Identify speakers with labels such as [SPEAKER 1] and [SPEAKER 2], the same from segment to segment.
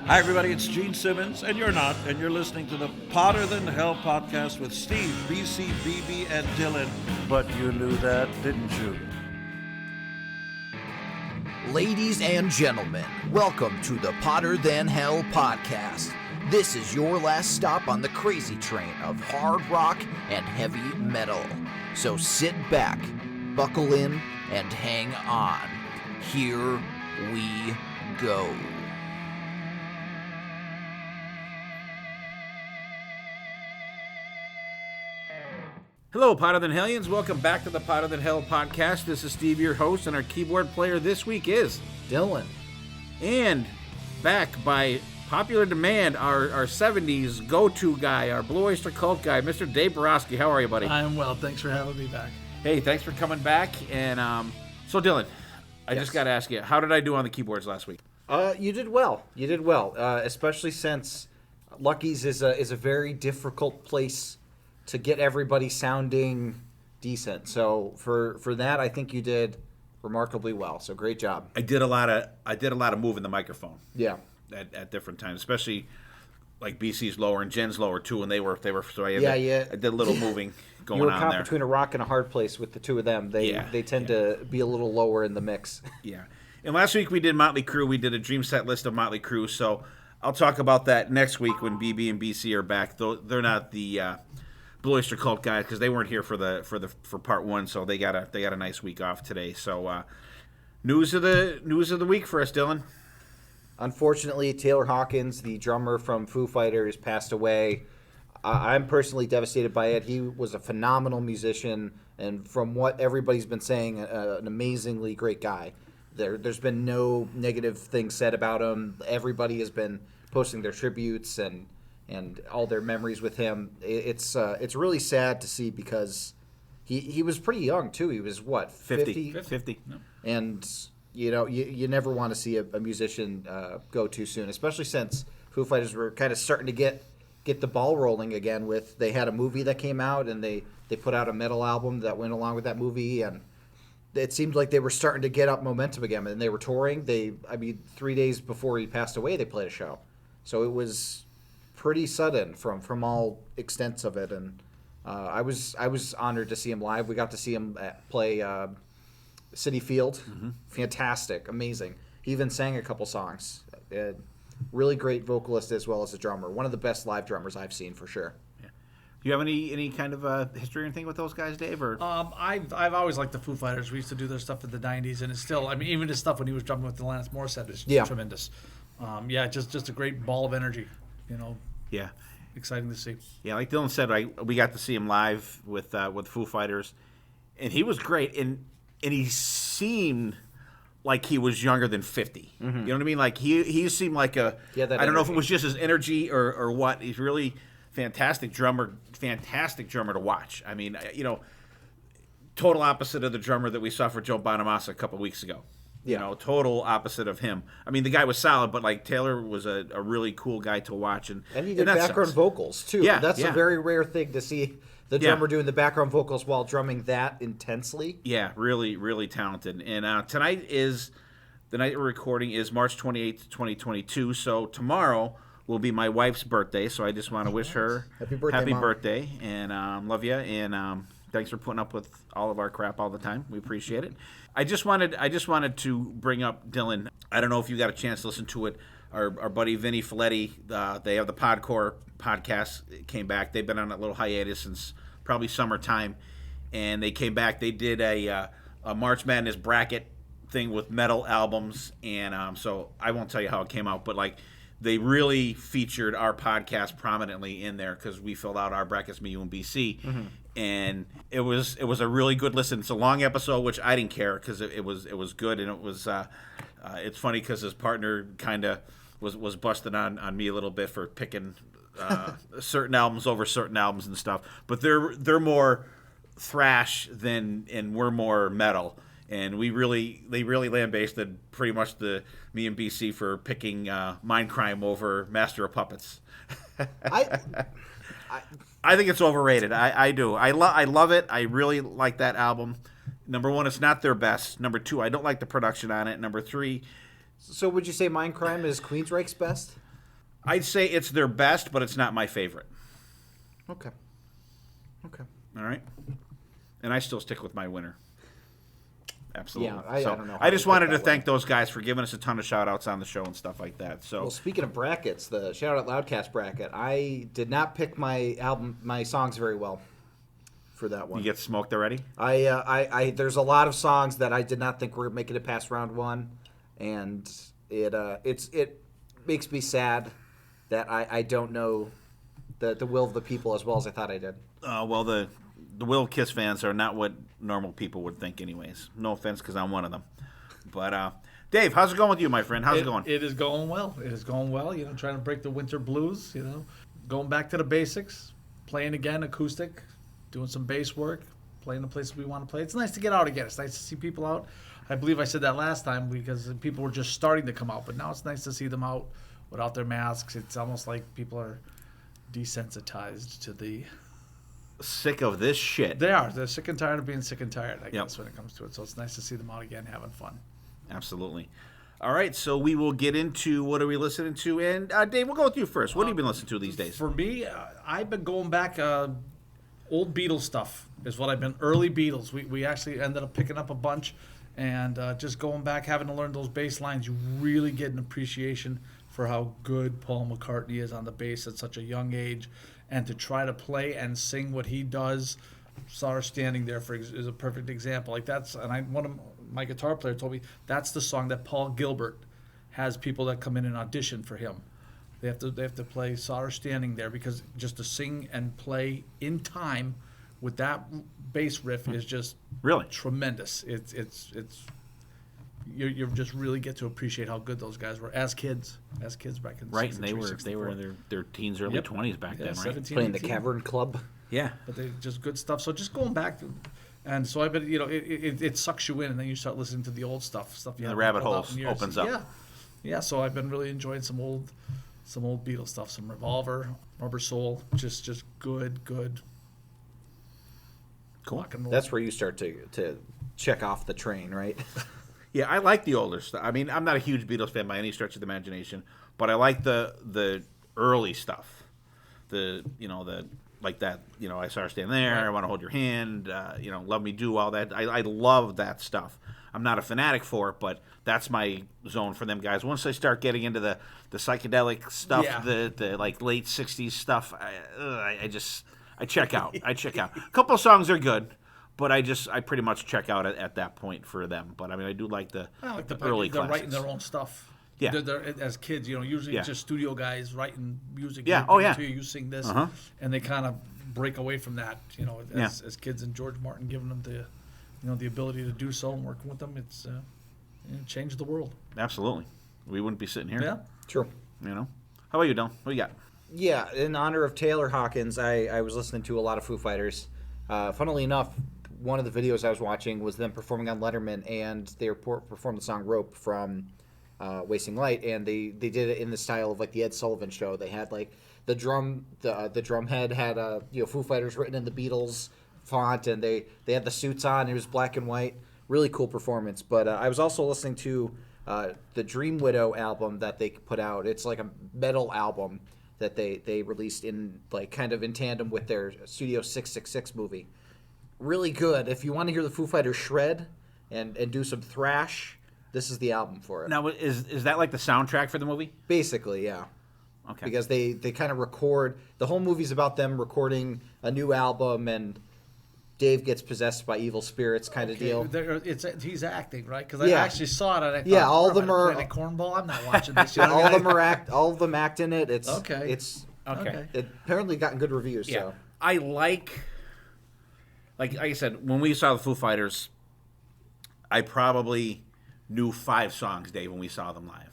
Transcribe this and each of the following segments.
[SPEAKER 1] Hi, everybody. It's Gene Simmons, and you're not, and you're listening to the Potter Than Hell podcast with Steve, BC, BB, and Dylan. But you knew that, didn't you?
[SPEAKER 2] Ladies and gentlemen, welcome to the Potter Than Hell podcast. This is your last stop on the crazy train of hard rock and heavy metal. So sit back, buckle in, and hang on. Here we go.
[SPEAKER 3] Hello, Potter Than Hellions. Welcome back to the Potter Than Hell podcast. This is Steve, your host, and our keyboard player this week is
[SPEAKER 2] Dylan.
[SPEAKER 3] And back by popular demand, our 70s go-to guy, our Blue Oyster Cult guy, Mr. Dave Borosky. How are you, buddy?
[SPEAKER 4] I'm well. Thanks for having me back.
[SPEAKER 3] Hey, thanks for coming back. And so, Dylan, I just got to ask you, how did I do on the keyboards last week?
[SPEAKER 5] You did well. You did well, especially since Lucky's is a very difficult place to get everybody sounding decent. So for that, I think you did remarkably well. So great job.
[SPEAKER 3] I did a lot of moving the microphone.
[SPEAKER 5] Yeah.
[SPEAKER 3] At different times, especially like BC's lower and Jen's lower too, and they were so I did a little moving going
[SPEAKER 5] You were
[SPEAKER 3] on
[SPEAKER 5] caught
[SPEAKER 3] there.
[SPEAKER 5] between a rock and a hard place with the two of them. They tend to be a little lower in the mix.
[SPEAKER 3] Yeah. And last week we did Motley Crue. We did a dream set list of Motley Crue. So I'll talk about that next week when BB and BC are back. Though they're not the Blue Oyster Cult guys because they weren't here for part one. So they got a nice week off today. So news of the week for us, Dylan.
[SPEAKER 5] Unfortunately, Taylor Hawkins, the drummer from Foo Fighters, passed away. I'm personally devastated by it. He was a phenomenal musician, and from what everybody's been saying, an amazingly great guy. There's been no negative things said about him. Everybody has been posting their tributes and all their memories with him. It's really sad to see because he was pretty young too. He was what, 50?
[SPEAKER 3] 50. No.
[SPEAKER 5] And you know, you never want to see a musician go too soon, especially since Foo Fighters were kind of starting to get the ball rolling again. They had a movie that came out, and they put out a metal album that went along with that movie, and it seemed like they were starting to get up momentum again. And they were touring. 3 days before he passed away, they played a show, so it was pretty sudden from all extents of it. And I was honored to see him live. We got to see him play City Field. Mm-hmm. Fantastic, amazing. He even sang a couple songs. Really great vocalist as well as a drummer. One of the best live drummers I've seen for sure.
[SPEAKER 3] Yeah. Do you have any kind of history or anything with those guys, Dave? Or
[SPEAKER 4] I've always liked the Foo Fighters. We used to do their stuff in the '90s, and it's still. I mean, even his stuff when he was drumming with Alanis Morissette is tremendous. Just a great ball of energy. You know.
[SPEAKER 3] Yeah.
[SPEAKER 4] Exciting to see.
[SPEAKER 3] Yeah, like Dylan said, we got to see him live with Foo Fighters, and he was great. And he seemed like he was younger than 50. Mm-hmm. You know what I mean? Like he seemed like I don't know if it was just his energy or what. He's really fantastic drummer to watch. I mean, total opposite of the drummer that we saw for Joe Bonamassa a couple weeks ago.
[SPEAKER 5] Yeah.
[SPEAKER 3] Total opposite of him. I mean, the guy was solid, but like Taylor was a really cool guy to watch, and
[SPEAKER 5] he did background vocals too.
[SPEAKER 3] Yeah,
[SPEAKER 5] that's a very rare thing to see the drummer doing the background vocals while drumming that intensely.
[SPEAKER 3] Yeah, really, really talented. And tonight is the night we're recording is March 28th, 2022. So tomorrow will be my wife's birthday. So I just want to wish her
[SPEAKER 5] happy birthday,
[SPEAKER 3] and love you, and thanks for putting up with all of our crap all the time. We appreciate it. I just wanted to bring up, Dylan. I don't know if you got a chance to listen to it. Our buddy Vinny Folletti, they have the Podcore podcast. It came back. They've been on a little hiatus since probably summertime, and they came back. They did a March Madness bracket thing with metal albums, and so I won't tell you how it came out, but like they really featured our podcast prominently in there because we filled out our brackets, me, you, and BC. Mm-hmm. And it was a really good listen. It's a long episode, which I didn't care because it was good, and it was it's funny because his partner kind of was busting on me a little bit for picking certain albums over certain albums and stuff. But they're more thrash and we're more metal, and they really lambasted pretty much me and BC for picking Mindcrime over Master of Puppets. I think it's overrated. I do. I love it. I really like that album. Number one, it's not their best. Number two, I don't like the production on it. Number three,
[SPEAKER 5] So would you say Mindcrime is Queensryche's best?
[SPEAKER 3] I'd say it's their best, but it's not my favorite.
[SPEAKER 5] Okay.
[SPEAKER 3] All right? And I still stick with my winner. Absolutely.
[SPEAKER 5] Yeah, I don't know.
[SPEAKER 3] I just wanted to thank those guys for giving us a ton of shout-outs on the show and stuff like that. So,
[SPEAKER 5] well, speaking of brackets, the Shout Out Loudcast bracket, I did not pick my songs very well for that one.
[SPEAKER 3] you get smoked already?
[SPEAKER 5] I there's a lot of songs that I did not think were making it past round one, and it makes me sad that I don't know the will of the people as well as I thought I did.
[SPEAKER 3] Well, the Will Kiss fans are not what normal people would think anyways. No offense, because I'm one of them. But, Dave, how's it going with you, my friend? How's it going?
[SPEAKER 4] It is going well. It is going well. Trying to break the winter blues, going back to the basics, playing again acoustic, doing some bass work, playing the places we want to play. It's nice to get out again. It's nice to see people out. I believe I said that last time because people were just starting to come out, but now it's nice to see them out without their masks. It's almost like people are desensitized to the...
[SPEAKER 3] Sick of this shit.
[SPEAKER 4] They are. They're sick and tired of being sick and tired, I guess, when it comes to it. So it's nice to see them out again having fun.
[SPEAKER 3] Absolutely. All right, so we will get into what are we listening to. And, Dave, we'll go with you first. What have you been listening to these days?
[SPEAKER 4] For me, I've been going back old Beatles stuff is what I've been. Early Beatles. We actually ended up picking up a bunch. And just going back, having to learn those bass lines, you really get an appreciation for how good Paul McCartney is on the bass at such a young age. And to try to play and sing what he does, Saw Her Standing There is a perfect example. Like one of my guitar player told me that's the song that Paul Gilbert has people that come in and audition for him. They have to play Saw Her Standing There because just to sing and play in time with that bass riff is just
[SPEAKER 3] really
[SPEAKER 4] tremendous. You just really get to appreciate how good those guys were as kids back in the
[SPEAKER 3] right, and they were in their teens, early 20s back then, right?
[SPEAKER 5] 17, playing 18. The Cavern Club.
[SPEAKER 3] Yeah,
[SPEAKER 4] but they just good stuff. So just going back, and so I've been, it sucks you in, and then you start listening to the old stuff. You
[SPEAKER 3] the rabbit hole opens up.
[SPEAKER 4] Yeah. So I've been really enjoying some old Beatles stuff, some Revolver, Rubber Soul, just good.
[SPEAKER 3] Cool.
[SPEAKER 4] Rock and roll.
[SPEAKER 5] That's where you start to check off the train, right?
[SPEAKER 3] Yeah, I like the older stuff. I mean, I'm not a huge Beatles fan by any stretch of the imagination, but I like the early stuff. Like that, I Saw Her Stand There, right. I Want to Hold Your Hand, Love Me Do, all that. I love that stuff. I'm not a fanatic for it, but that's my zone for them guys. Once they start getting into the psychedelic stuff, the like late 60s stuff, I check out. A couple of songs are good. But I pretty much check out at that point for them. But I mean, I do like the early classics.
[SPEAKER 4] They're writing their own stuff.
[SPEAKER 3] Yeah.
[SPEAKER 4] They're as kids, usually it's just studio guys writing music.
[SPEAKER 3] Yeah.
[SPEAKER 4] You sing this, and they kind of break away from that. As kids, and George Martin giving them the ability to do so and working with them, it's changed the world.
[SPEAKER 3] Absolutely, we wouldn't be sitting here.
[SPEAKER 5] Yeah, true.
[SPEAKER 3] How about you, Dylan? What do you got?
[SPEAKER 5] Yeah, in honor of Taylor Hawkins, I was listening to a lot of Foo Fighters. Funnily enough, one of the videos I was watching was them performing on Letterman, and they performed the song "Rope" from Wasting Light, and they did it in the style of like the Ed Sullivan Show. They had like the drum head had Foo Fighters written in the Beatles font, and they had the suits on. It was black and white, really cool performance. But I was also listening to the Dream Widow album that they put out. It's like a metal album that they released in like kind of in tandem with their Studio 666 movie. Really good. If you want to hear the Foo Fighters shred and do some thrash, this is the album for it.
[SPEAKER 3] Now, is that like the soundtrack for the movie?
[SPEAKER 5] Basically, yeah.
[SPEAKER 3] Okay.
[SPEAKER 5] Because they kind of record, the whole movie's about them recording a new album, and Dave gets possessed by evil spirits kind of deal.
[SPEAKER 4] He's acting, right? Because I actually saw it, and I thought,
[SPEAKER 5] all of them are
[SPEAKER 4] playing a cornball. I'm not watching this.
[SPEAKER 5] All of them act in it. It's
[SPEAKER 4] okay.
[SPEAKER 5] It's
[SPEAKER 3] okay.
[SPEAKER 5] It apparently gotten good reviews.
[SPEAKER 3] Yeah.
[SPEAKER 5] So
[SPEAKER 3] I like I said, when we saw the Foo Fighters, I probably knew 5 songs, Dave, when we saw them live,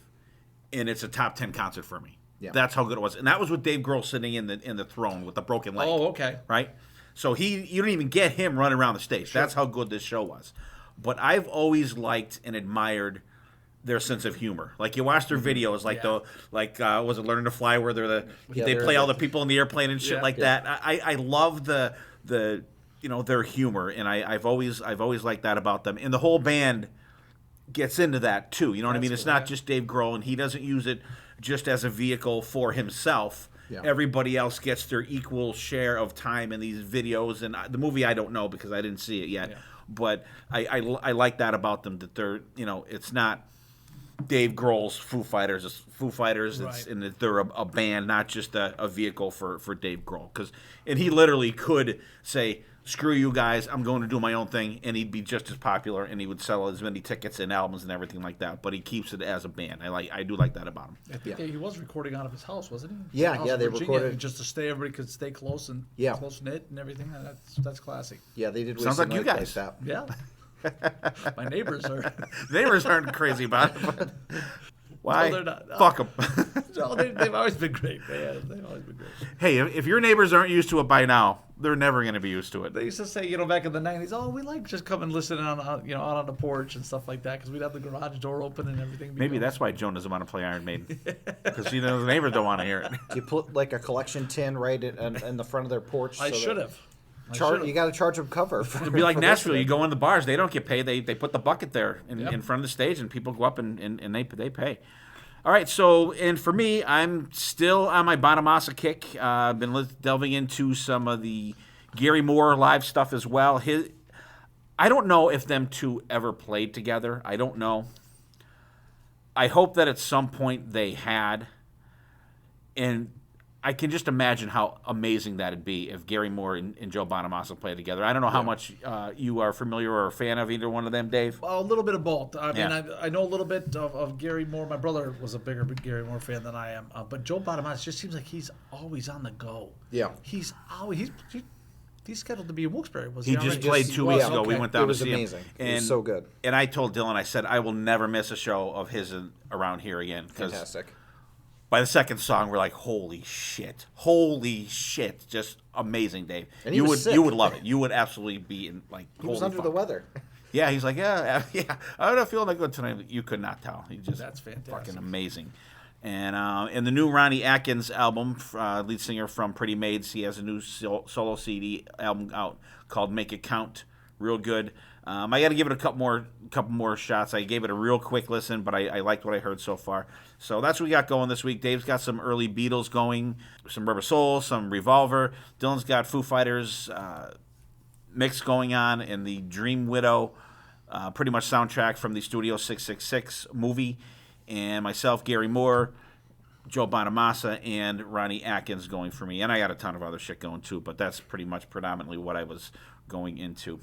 [SPEAKER 3] and it's a top 10 concert for me.
[SPEAKER 5] Yeah.
[SPEAKER 3] That's how good it was, and that was with Dave Grohl sitting in the throne with the broken leg.
[SPEAKER 4] Oh, okay.
[SPEAKER 3] Right. So you don't even get him running around the stage. Sure. That's how good this show was. But I've always liked and admired their sense of humor. Like you watch their videos, was it Learning to Fly, where they play all the people in the airplane and shit that. I love the their humor, and I've always liked that about them. And the whole band gets into that too. You know what I mean? It's not just Dave Grohl, and he doesn't use it just as a vehicle for himself.
[SPEAKER 5] Yeah.
[SPEAKER 3] Everybody else gets their equal share of time in these videos, and the movie I don't know because I didn't see it yet.
[SPEAKER 4] Yeah.
[SPEAKER 3] But I like that about them, that they're, it's not Dave Grohl's Foo Fighters. It's Foo Fighters,
[SPEAKER 4] Right.
[SPEAKER 3] and that they're a band, not just a vehicle for Dave Grohl. And he literally could say, screw you guys, I'm going to do my own thing, and he'd be just as popular, and he would sell as many tickets and albums and everything like that. But he keeps it as a band. I do like that about him.
[SPEAKER 4] I think he was recording out of his house, wasn't he?
[SPEAKER 5] Yeah,
[SPEAKER 4] House
[SPEAKER 5] yeah,
[SPEAKER 4] in
[SPEAKER 5] they
[SPEAKER 4] Virginia,
[SPEAKER 5] recorded-
[SPEAKER 4] just to stay. Everybody could stay close and
[SPEAKER 5] Yeah.
[SPEAKER 4] close knit and everything. That's classic.
[SPEAKER 5] Yeah, they did.
[SPEAKER 3] Sounds
[SPEAKER 5] waste
[SPEAKER 3] like you
[SPEAKER 5] night
[SPEAKER 3] guys.
[SPEAKER 5] that.
[SPEAKER 4] Yeah. My neighbors are.
[SPEAKER 3] Neighbors aren't crazy about it. But why?
[SPEAKER 4] they're not.
[SPEAKER 3] Fuck them.
[SPEAKER 4] No, they've always been great. They've always been great.
[SPEAKER 3] Hey, if your neighbors aren't used to it by now, they're never going to be used to it.
[SPEAKER 4] They used to say, back in the 90s, oh, we like just come and listen on, out on the porch and stuff like that because we'd have the garage door open and everything.
[SPEAKER 3] Maybe that's why Joan doesn't want to play Iron Maiden, because the neighbors don't want to hear it.
[SPEAKER 5] You put like a collection tin right in the front of their porch.
[SPEAKER 4] I
[SPEAKER 5] so
[SPEAKER 4] should
[SPEAKER 5] that-
[SPEAKER 4] have.
[SPEAKER 5] You got to charge them cover. For,
[SPEAKER 3] It'd be like
[SPEAKER 5] for
[SPEAKER 3] Nashville. You
[SPEAKER 5] listening.
[SPEAKER 3] go in the bars, they don't get paid. They put the bucket there in
[SPEAKER 4] Yep.
[SPEAKER 3] front of the stage, and people go up and they pay. All right, so, and for me, I'm still on my Bonamassa kick. I've been delving into some of the Gary Moore live stuff as well. I don't know if them two ever played together. I don't know. I hope that at some point they had. And I can just imagine how amazing that'd be if Gary Moore and Joe Bonamassa played together. I don't know how much you are familiar or a fan of either one of them, Dave.
[SPEAKER 4] A little bit of both. I mean,
[SPEAKER 3] Yeah.
[SPEAKER 4] I know a little bit of Gary Moore. My brother was a bigger Gary Moore fan than I am. But Joe Bonamassa just seems like he's always on the go.
[SPEAKER 5] Yeah.
[SPEAKER 4] He's always he's scheduled to be in Wilkes-Barre. Was
[SPEAKER 3] He
[SPEAKER 4] he
[SPEAKER 3] just
[SPEAKER 4] already?
[SPEAKER 3] played 2 weeks ago. We
[SPEAKER 4] Okay.
[SPEAKER 3] went down
[SPEAKER 5] It was
[SPEAKER 3] to see
[SPEAKER 5] amazing.
[SPEAKER 3] him.
[SPEAKER 5] It was so good.
[SPEAKER 3] And I told Dylan, I said, I will never miss a show of his around here again. 'Cause
[SPEAKER 5] Fantastic.
[SPEAKER 3] by the second song, we're like, holy shit, just amazing, Dave.
[SPEAKER 5] And he was sick.
[SPEAKER 3] You would love it. You would absolutely be in like.
[SPEAKER 5] He was
[SPEAKER 3] holy
[SPEAKER 5] under
[SPEAKER 3] fuck.
[SPEAKER 5] the weather.
[SPEAKER 3] Yeah, he's like, yeah. I'm not feeling that good tonight. You could not tell. He just
[SPEAKER 4] That's fantastic.
[SPEAKER 3] fucking amazing. And in the new Ronnie Atkins album, lead singer from Pretty Maids, he has a new solo CD album out called Make It Count. Real good. I got to give it a couple more shots. I gave it a real quick listen, but I liked what I heard so far. So that's what we got going this week. Dave's got some early Beatles going, some Rubber Soul, some Revolver. Dylan's got Foo Fighters mix going on, and the Dream Widow, pretty much soundtrack from the Studio 666 movie. And myself, Gary Moore, Joe Bonamassa, and Ronnie Atkins going for me. And I got a ton of other shit going too, but that's pretty much predominantly what I was going into.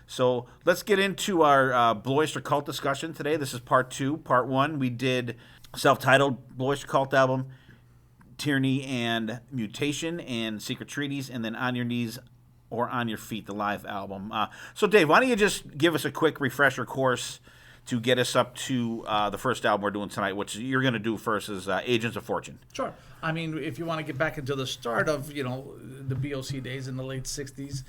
[SPEAKER 3] So let's get into our Blue Oyster Cult discussion today. This is part 2. Part 1, we did self-titled Blue Oyster Cult album, Tyranny and Mutation, and Secret Treaties, and then On Your Knees or On Your Feet, the live album. So Dave, why don't you just give us a quick refresher course to get us up to the first album we're doing tonight, which you're going to do first is Agents of Fortune.
[SPEAKER 4] Sure. I mean, if you want to get back into the start of, the BOC days in the late 60s,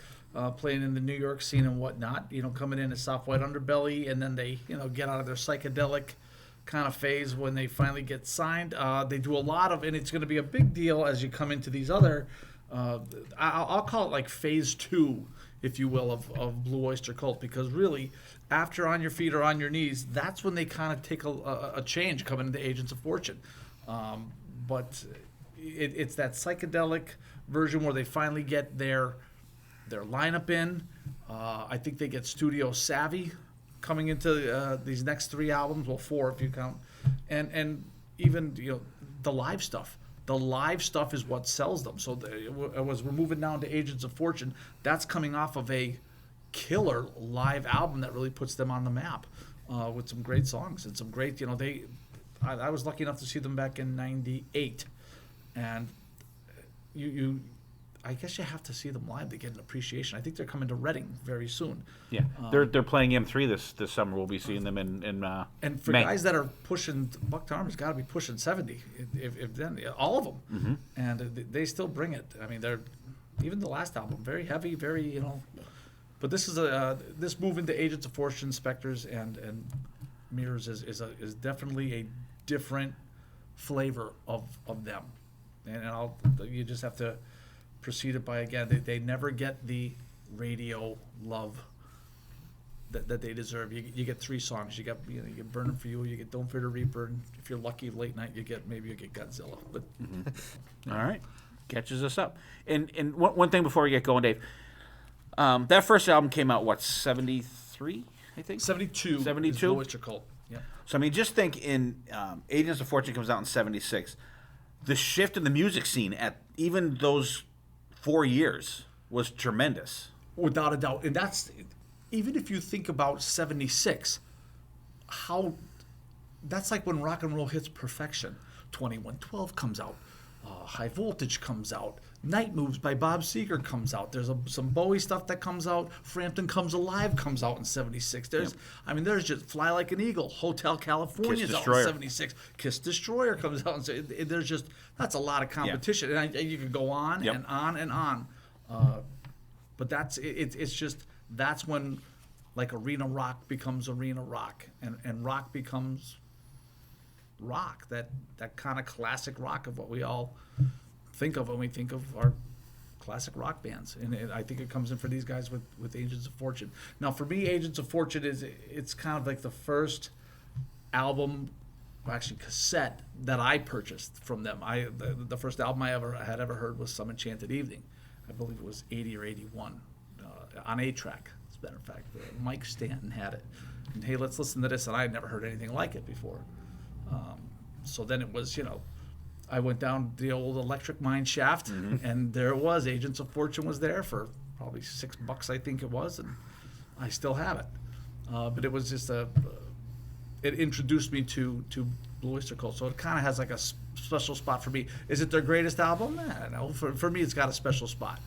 [SPEAKER 4] playing in the New York scene and whatnot, coming in as Soft White Underbelly, and then they, get out of their psychedelic kind of phase when they finally get signed. They do a lot of, and it's going to be a big deal as you come into these other, I'll call it like phase 2, if you will, of Blue Oyster Cult, because really, after On Your Feet or On Your Knees, that's when they kind of take a change coming into Agents of Fortune. But it's that psychedelic version where they finally get their lineup in. I think they get studio savvy coming into these next 3 albums, well 4 if you count, and even the live stuff. The live stuff is what sells them. So as we're moving down to Agents of Fortune, that's coming off of a killer live album that really puts them on the map with some great songs and some great. I was lucky enough to see them back in '98, and I guess you have to see them live to get an appreciation. I think they're coming to Reading very soon.
[SPEAKER 3] Yeah, they're playing M3 this summer. We'll be seeing them in
[SPEAKER 4] And for
[SPEAKER 3] May.
[SPEAKER 4] guys that are pushing, Buck Tarmer's got to be pushing 70, if then all of them,
[SPEAKER 3] Mm-hmm.
[SPEAKER 4] and they still bring it. I mean, they're even the last album very heavy, very But this is this move into Agents of Fortune, Spectres, and Mirrors is definitely a different flavor of them, and you just have to proceed it by again. They never get the radio love that they deserve. You get 3 songs. You get Burning for You, you get Don't Fear the Reaper, and if you're lucky late night, you get Godzilla. But
[SPEAKER 3] All right, catches us up. And one thing before we get going, Dave, that first album came out 73, I think.
[SPEAKER 4] 72.
[SPEAKER 3] 72?
[SPEAKER 4] Blue Oyster Cult. Yeah.
[SPEAKER 3] So I mean, just think in Agents of Fortune comes out in 76. The shift in the music scene at even those 4 years was tremendous.
[SPEAKER 4] Without a doubt. And that's, even if you think about 76, that's like when rock and roll hits perfection. 2112 comes out. High Voltage comes out. Night Moves by Bob Seger comes out. There's some Bowie stuff that comes out. Frampton Comes Alive comes out in 76. There's just Fly Like an Eagle. Hotel California's out in 76. Kiss Destroyer comes out. And there's just, that's a lot of competition. And you could go on and on and on. But that's when like arena rock becomes arena rock, and rock becomes rock, that kind of classic rock of what we all think of when we think of our classic rock bands. And I think it comes in for these guys with Agents of Fortune. Now for me, Agents of Fortune it's kind of like the first album, or actually cassette, that I purchased from them. The first album I had ever heard was Some Enchanted Evening. I believe it was 80 or 81 on 8-track, as a matter of fact. Mike Stanton had it. And hey, let's listen to this, and I had never heard anything like it before. So then it was, I went down the old electric mine shaft, and there it was. Agents of Fortune was there for probably $6, I think it was, and I still have it. But it was just it introduced me to Blue Oyster Cult, so it kind of has like a special spot for me. Is it their greatest album? I don't know. For me, it's got a special spot.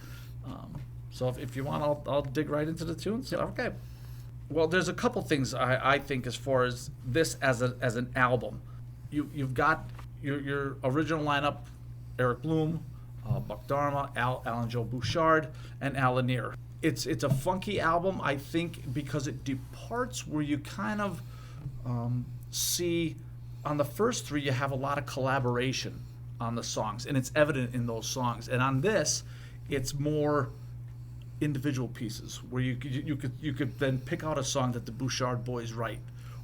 [SPEAKER 4] So if you want, I'll dig right into the tunes. Okay. Well, there's a couple things I think as far as this as an album. You've got your original lineup: Eric Bloom, Buck Dharma, Alan Joe Bouchard, and Al Lanier. It's a funky album, I think, because it departs where you kind of see on the first 3 you have a lot of collaboration on the songs, and it's evident in those songs. And on this, it's more individual pieces where you could then pick out a song that the Bouchard boys write,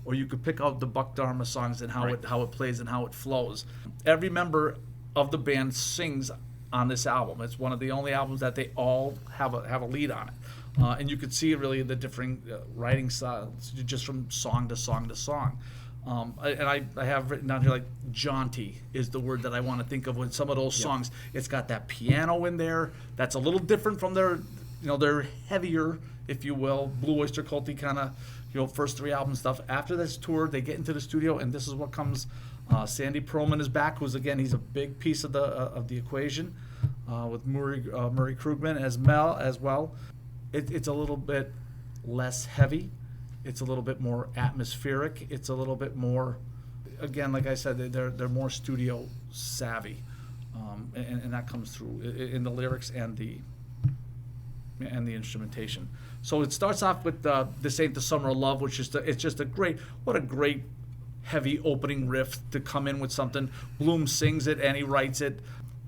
[SPEAKER 4] or you could pick out the Buck Dharma songs and how it plays and how it flows. Every member of the band sings on this album. It's one of the only albums that they all have a lead on it, and you could see really the differing writing styles just from song to song to song. I have written down here, like, jaunty is the word that I want to think of with some of those songs. It's got that piano in there that's a little different from their heavier, if you will, Blue Oyster Cult-y kind of, first 3 album stuff. After this tour, they get into the studio, and this is what comes. Sandy Pearlman is back, who's, again, he's a big piece of the equation, with Murray Krugman as well. It's a little bit less heavy. It's a little bit more atmospheric. It's a little bit more, again, like I said, they're more studio savvy, and that comes through in the lyrics and the instrumentation. So it starts off with "This Ain't the Summer of Love," which is it's just a great heavy opening riff to come in with something. Bloom sings it and he writes it.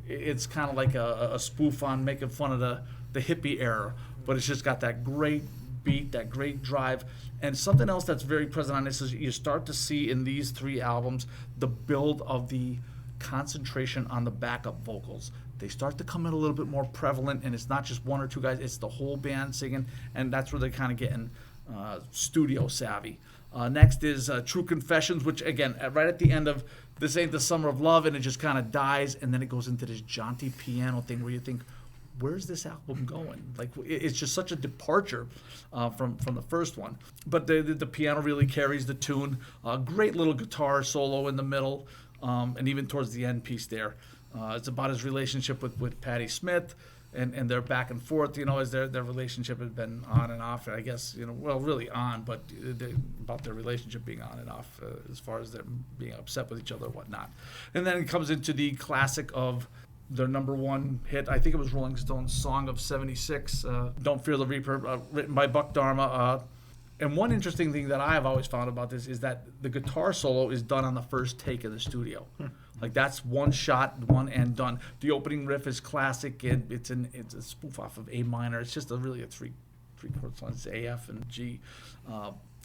[SPEAKER 4] It's kind of like a spoof on making fun of the hippie era, but it's just got that great beat, that great drive. And something else that's very present on this is you start to see in these 3 albums the build of the concentration on the backup vocals. They start to come in a little bit more prevalent, and it's not just 1 or 2 guys, it's the whole band singing, and that's where they're kind of getting studio savvy. Next is True Confessions, which, again, right at the end of This Ain't the Summer of Love, and it just kind of dies, and then it goes into this jaunty piano thing where you think, where's this album going? Like, it's just such a departure from the first one. But the piano really carries the tune. Great little guitar solo in the middle, and even towards the end piece there. It's about his relationship with Patti Smith, and their back and forth, as their relationship has been on and off, I guess, really on, but about their relationship being on and off, as far as them being upset with each other and whatnot. And then it comes into the classic of their number 1 hit, I think it was Rolling Stone's Song of 76, Don't Fear the Reaper, written by Buck Dharma. And one interesting thing that I have always found about this is that the guitar solo is done on the first take in the studio. Like, that's one shot, one and done. The opening riff is classic, and it's a spoof off of A minor. It's just really a three chords lines, A, F, and G.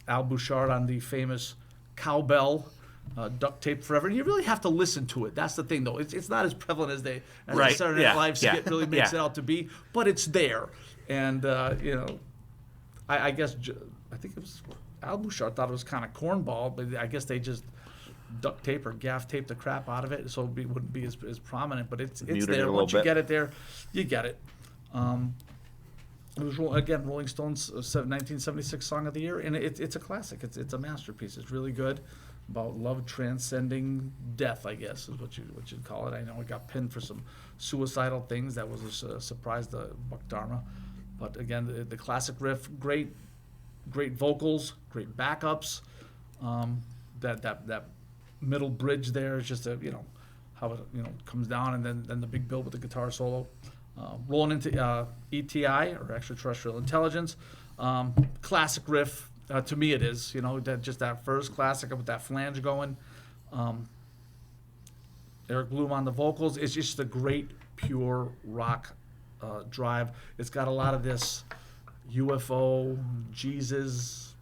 [SPEAKER 4] Al Bouchard on the famous Cowbell, Duct Tape Forever. And you really have to listen to it. That's the thing, though. It's not as prevalent as the Saturday Night Live skit really makes it out to be, but it's there. And, I guess, I think it was Al Bouchard thought it was kind of cornball, but I guess they just duct tape or gaff tape the crap out of it, so it wouldn't be as prominent. But it's there. Once you get it there, you get it. It was, again, Rolling Stones' 1976 Song of the Year, and it's a classic. It's a masterpiece. It's really good, about love transcending death, I guess, is what you'd call it. I know it got pinned for some suicidal things. That was a surprise to Buck Dharma. But again, the classic riff, great vocals, great backups. That middle bridge there is just how it comes down, and then the big build with the guitar solo. Rolling into ETI, or Extraterrestrial Intelligence. Classic riff, to me it is, that first classic with that flange going. Eric Bloom on the vocals. It's just a great, pure rock drive. It's got a lot of this UFO, Jesus,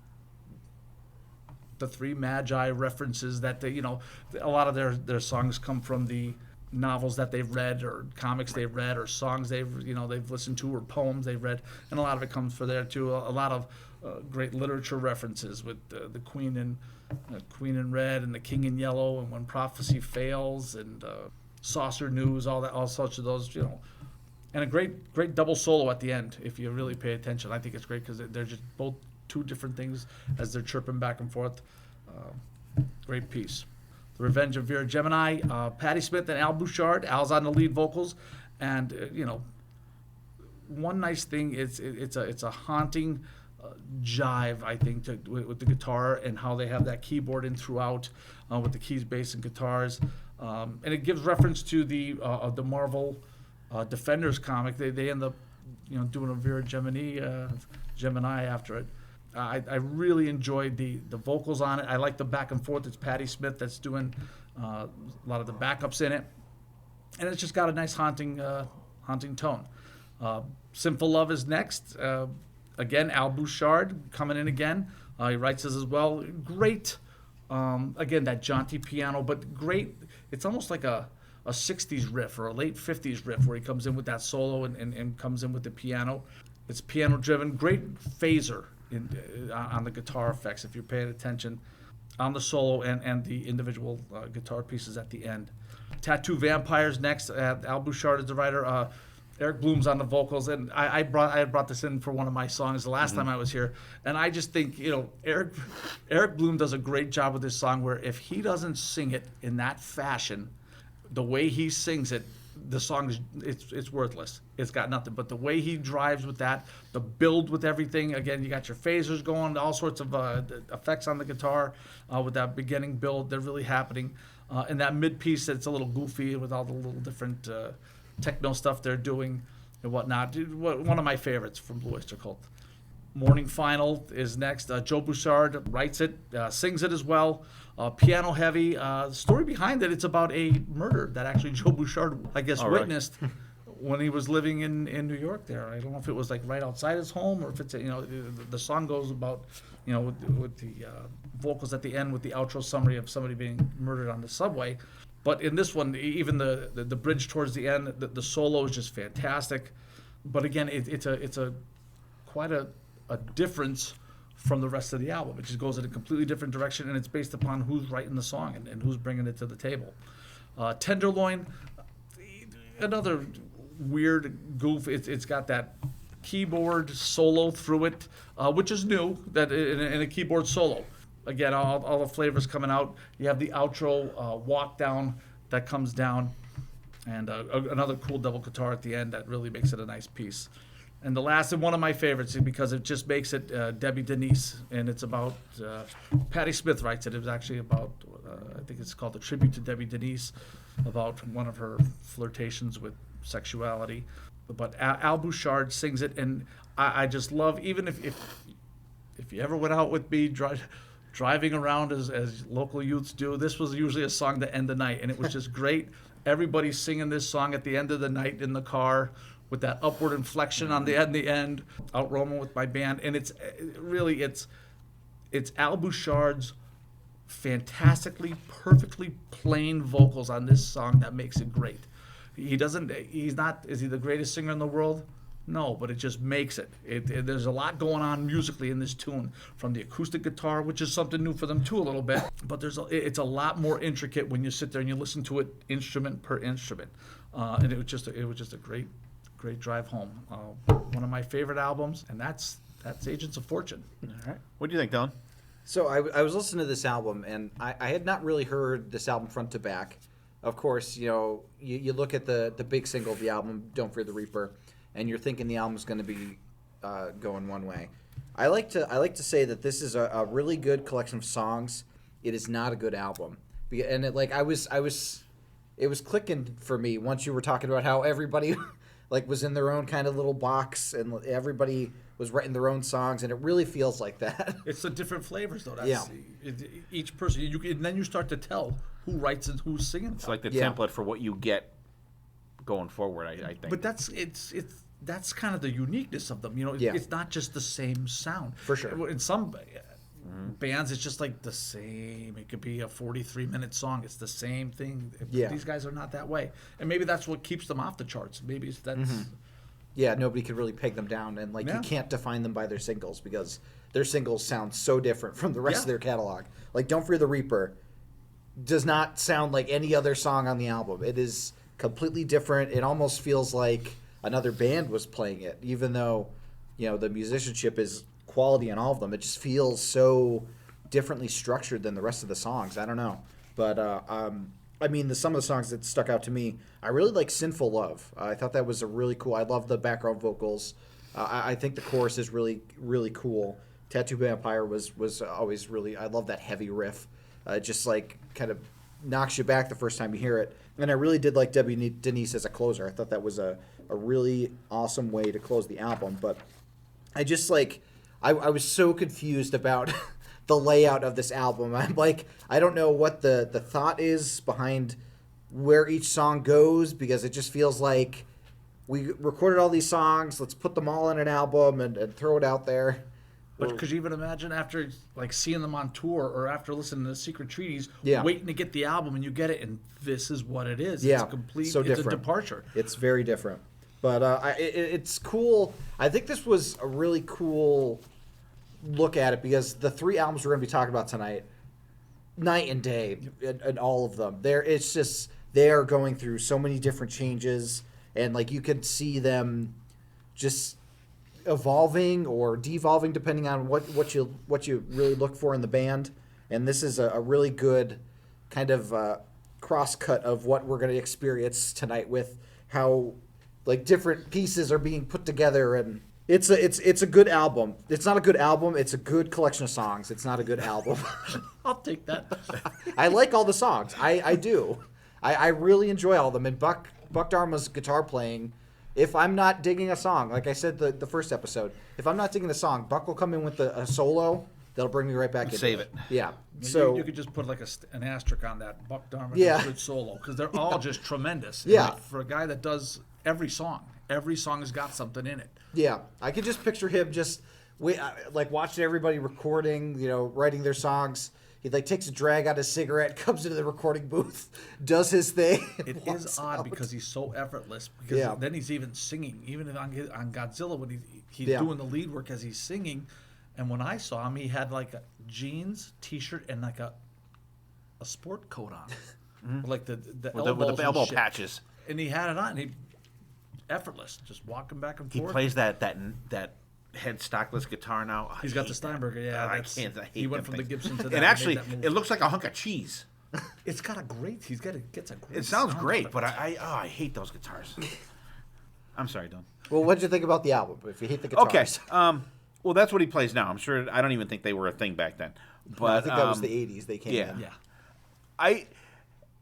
[SPEAKER 4] the Three Magi references that a lot of their songs come from the novels that they've read, or comics they've read, or songs they've listened to, or poems they've read, and a lot of it comes from there too. A lot of great literature references with the Queen in Red and the King in Yellow, and When Prophecy Fails, and Saucer News, all sorts of those, and a great double solo at the end if you really pay attention. I think it's great because they're just both two different things as they're chirping back and forth. Great piece. The Revenge of Vera Gemini, Patti Smith and Al Bouchard. Al's on the lead vocals, and one nice thing is it's a haunting jive, I think, with the guitar, and how they have that keyboard in throughout with the keys, bass, and guitars, and it gives reference to the Marvel Defenders comic. They end up doing a Vera Gemini after it. I really enjoyed the vocals on it. I like the back and forth. It's Patti Smith that's doing a lot of the backups in it, and it's just got a nice haunting tone. Sinful Love is next. Again, Al Bouchard coming in again. He writes this as well. Great, again, that jaunty piano, but great. It's almost like a 60s riff or a late 50s riff where he comes in with that solo and comes in with the piano. It's piano driven. Great phaser on the guitar effects, if you're paying attention, on the solo and the individual guitar pieces at the end. Tattoo Vampires next. Al Bouchard is the writer. Eric Bloom's on the vocals, and I brought this in for one of my songs the last time I was here, and I just think Eric Bloom does a great job with this song, where if he doesn't sing it in that fashion, the way he sings it, the song it's worthless. It's got nothing. But the way he drives with that, the build with everything. Again, you got your phasers going, all sorts of effects on the guitar with that beginning build. They're really happening. And that mid piece, it's a little goofy with all the little different techno stuff they're doing and whatnot. One of my favorites from Blue Oyster Cult. Morning Final is next. Joe Bouchard writes it, sings it as well. Piano heavy. The story behind it, it's about a murder that actually Joe Bouchard, I guess, witnessed when he was living in New York there. I don't know if it was like right outside his home, or if it's, the song goes about, with the vocals at the end with the outro summary of somebody being murdered on the subway. But in this one, even the bridge towards the end, the solo is just fantastic. But again, it's quite a difference from the rest of the album. It just goes in a completely different direction, and it's based upon who's writing the song and who's bringing it to the table. Tenderloin, another weird goof. It's got that keyboard solo through it, which is new, that in a keyboard solo. Again, all the flavors coming out. You have the outro walk down that comes down, and another cool double guitar at the end that really makes it a nice piece. And the last, and one of my favorites, because it just makes it Debbie Denise, and it's about, Patti Smith writes it. It was actually about, I think it's called A Tribute to Debbie Denise, about one of her flirtations with sexuality. But Al Bouchard sings it, and I just love, even if you ever went out with me driving around as local youths do, this was usually a song to end the night, and it was just great. Everybody's singing this song at the end of the night in the car with that upward inflection on the end, Out Roaming with my band, and it's Al Bouchard's fantastically, perfectly plain vocals on this song that makes it great. Is he the greatest singer in the world? No, but it just makes it. There's a lot going on musically in this tune, from the acoustic guitar, which is something new for them too a little bit. But it's a lot more intricate when you sit there and you listen to it instrument per instrument. And it was just a great drive home. One of my favorite albums, and that's Agents of Fortune.
[SPEAKER 3] All right. What do you think, Dylan?
[SPEAKER 5] So I was listening to this album, and I had not really heard this album front to back. Of course, you look at the big single of the album, Don't Fear the Reaper, and you're thinking the album's going to be going one way. I like to say that this is a really good collection of songs. It is not a good album, and it was clicking for me once you were talking about how everybody was in their own kind of little box, and everybody was writing their own songs, and it really feels like that.
[SPEAKER 4] It's the different flavors, though. Each person, and then you start to tell who writes and who's singing.
[SPEAKER 3] It's like the template for what you get going forward, I think.
[SPEAKER 4] But that's kind of the uniqueness of them. It's not just the same sound.
[SPEAKER 5] For sure.
[SPEAKER 4] In some bands, it's just like the same. It could be a 43-minute song. It's the same thing.
[SPEAKER 5] Yeah.
[SPEAKER 4] These guys are not that way. And maybe that's what keeps them off the charts. Maybe that's...
[SPEAKER 5] Yeah, nobody could really peg them down, and you can't define them by their singles because their singles sound so different from the rest of their catalog. Like Don't Fear the Reaper does not sound like any other song on the album. It is completely different. It almost feels like another band was playing it, even though the musicianship is quality on all of them. It just feels so differently structured than the rest of the songs. I don't know, but some of the songs that stuck out to me, I really like Sinful Love. I thought that was a really cool. I love the background vocals. I think the chorus is really, really cool. Tattoo Vampire was always really, I love that heavy riff. Just kind of knocks you back the first time you hear it. And I really did like Debbie Denise as a closer. I thought that was a really awesome way to close the album. But I just I was so confused about the layout of this album. I'm I don't know what the thought is behind where each song goes, because it just feels like we recorded all these songs, let's put them all in an album and throw it out there.
[SPEAKER 4] But could you even imagine after seeing them on tour or after listening to Secret Treaties, waiting to get the album and you get it and this is what it is?
[SPEAKER 5] Yeah,
[SPEAKER 4] it's
[SPEAKER 5] so different.
[SPEAKER 4] It's a departure.
[SPEAKER 5] It's very different. But it's cool. I think this was a really cool look at it because the three albums we're going to be talking about tonight, night and day, and all of them, they are going through so many different changes, and you could see them just evolving or devolving depending on what you really look for in the band. And this is a really good kind of cross cut of what we're going to experience tonight with how different pieces are being put together. And it's a good album. It's not a good album. It's a good collection of songs. It's not a good album.
[SPEAKER 4] I'll take that.
[SPEAKER 5] I like all the songs. I do. I really enjoy all of them. And Buck Dharma's guitar playing, if I'm not digging a song, like I said the first episode, if I'm not digging the song, Buck will come in with a solo that'll bring me right back in.
[SPEAKER 3] Save it.
[SPEAKER 5] Yeah.
[SPEAKER 4] So you could just put an asterisk on that. Buck Dharma does a good solo because they're all just tremendous.
[SPEAKER 5] Yeah.
[SPEAKER 4] And for a guy that does every song has got something in it.
[SPEAKER 5] Yeah. I could just picture him just watching everybody recording, writing their songs. He takes a drag out his cigarette, comes into the recording booth, does his thing.
[SPEAKER 4] It is odd because he's so effortless. Because then he's even singing, even on Godzilla when he's doing the lead work as he's singing. And when I saw him, he had a jeans, t-shirt, and a sport coat on, with the
[SPEAKER 3] elbow patches.
[SPEAKER 4] And he had it on. Effortless, just walking back and forth.
[SPEAKER 3] He plays that head stockless guitar now.
[SPEAKER 4] He's got the Steinberger. Yeah,
[SPEAKER 3] I can't. I hate
[SPEAKER 4] he went from the Gibson to that.
[SPEAKER 3] And actually, it looks like a hunk of cheese.
[SPEAKER 4] It's got a great. Gets a great.
[SPEAKER 3] It sounds great, but I hate those guitars. I'm sorry, Don.
[SPEAKER 5] Well, what'd you think about the album? If you hate the guitars.
[SPEAKER 3] Okay. Well, that's what he plays now. I'm sure. I don't even think they were a thing back then. But
[SPEAKER 5] I think that was the '80s. They came in.
[SPEAKER 4] Yeah.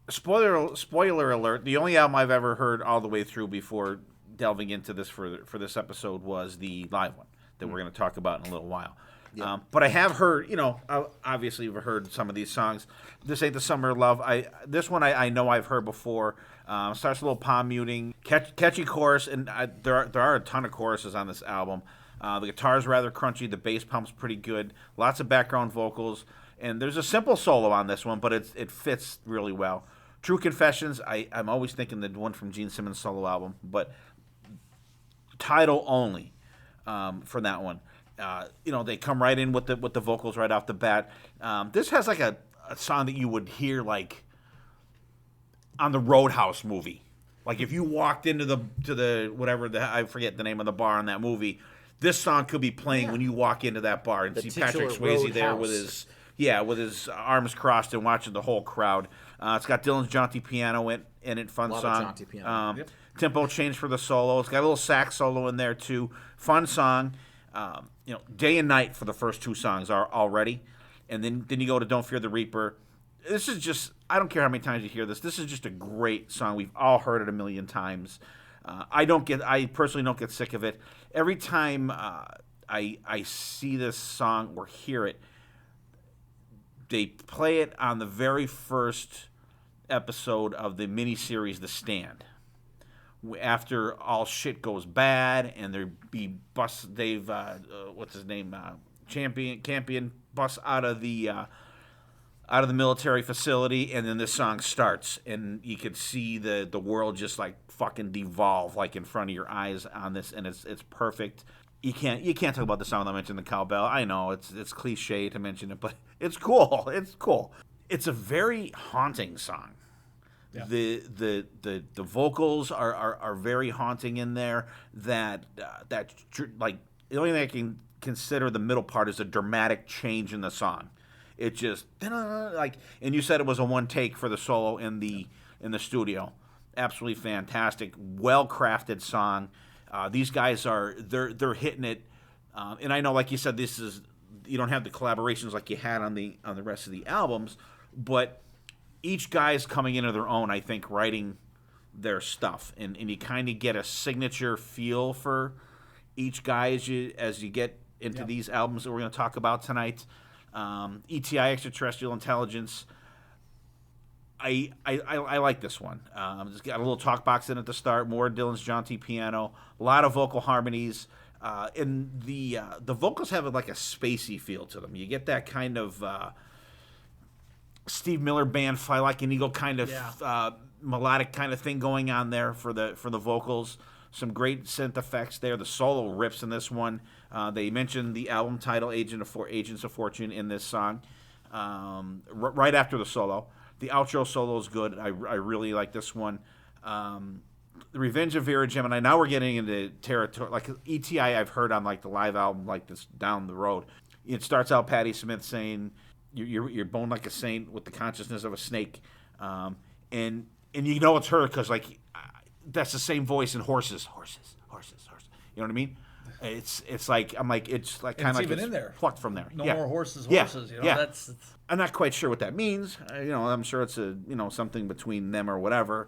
[SPEAKER 3] Spoiler alert. The only album I've ever heard all the way through before delving into this for this episode was the live one that we're going to talk about in a little while.
[SPEAKER 5] Yeah.
[SPEAKER 3] But I have heard, obviously we've heard some of these songs. This Ain't the Summer of Love. This one I know I've heard before. Starts a little palm muting, catchy chorus, and there are a ton of choruses on this album. The guitar's rather crunchy. The bass pump's pretty good. Lots of background vocals. And there's a simple solo on this one, but it fits really well. True Confessions, I'm always thinking the one from Gene Simmons' solo album, but title only for that one. They come right in with the vocals right off the bat. This has like a song that you would hear like on the Roadhouse movie. Like if you walked into the whatever I forget the name of the bar in that movie, this song could be playing when you walk into that bar and see Patrick Swayze there with his arms crossed and watching the whole crowd. It's got Dylan's jaunty piano in it, fun
[SPEAKER 5] Love
[SPEAKER 3] song.
[SPEAKER 5] a jaunty piano.
[SPEAKER 4] Yep.
[SPEAKER 3] Tempo change for the solo. It's got a little sax solo in there too. Fun song. Day and night for the first two songs are already, and then you go to Don't Fear the Reaper. This is just, I don't care how many times you hear this. This is just a great song. We've all heard it a million times. I personally don't get sick of it. Every time I see this song or hear it, they play it on the very first episode of the miniseries The Stand. After all shit goes bad and Dave, what's his name, Campion busts out of the military facility, and then this song starts, and you could see the world just like fucking devolve like in front of your eyes on this, and it's perfect. You can't talk about the song without mentioning the cowbell. I know it's cliche to mention it, but it's cool. It's cool. It's a very haunting song. Yeah. The vocals are very haunting in there. That like the only thing I can consider the middle part is a dramatic change in the song. It just like, and you said it was a one take for the solo in the studio. Absolutely fantastic, well crafted song. These guys they're hitting it, and I know, like you said, you don't have the collaborations like you had on the rest of the albums, but each guy's coming into their own, I think, writing their stuff, and you kind of get a signature feel for each guy as you get into these albums that we're going to talk about tonight. ETI, Extraterrestrial Intelligence. I like this one. It's got a little talk box in at the start, more Dylan's jaunty piano, a lot of vocal harmonies, and the vocals have like a spacey feel to them. You get that kind of Steve Miller Band, Fly Like an Eagle kind of melodic kind of thing going on there for the vocals. Some great synth effects there. The solo rips in this one. They mentioned the album title, Agents of Fortune, in this song. Right after the solo. The outro solo is good. I really like this one. The Revenge of Vera Gemini. Now we're getting into territory. Like ETI I've heard on like the live album like this down the road. It starts out Patti Smith saying, you're bone like a saint with the consciousness of a snake. And you know it's her because like that's the same voice in horses. You know what I mean? It's like I'm like it's like kind of like it's
[SPEAKER 4] in there.
[SPEAKER 3] Plucked from there.
[SPEAKER 4] No more horses.
[SPEAKER 3] Yeah.
[SPEAKER 4] That's
[SPEAKER 3] I'm not quite sure what that means. I'm sure it's something between them or whatever.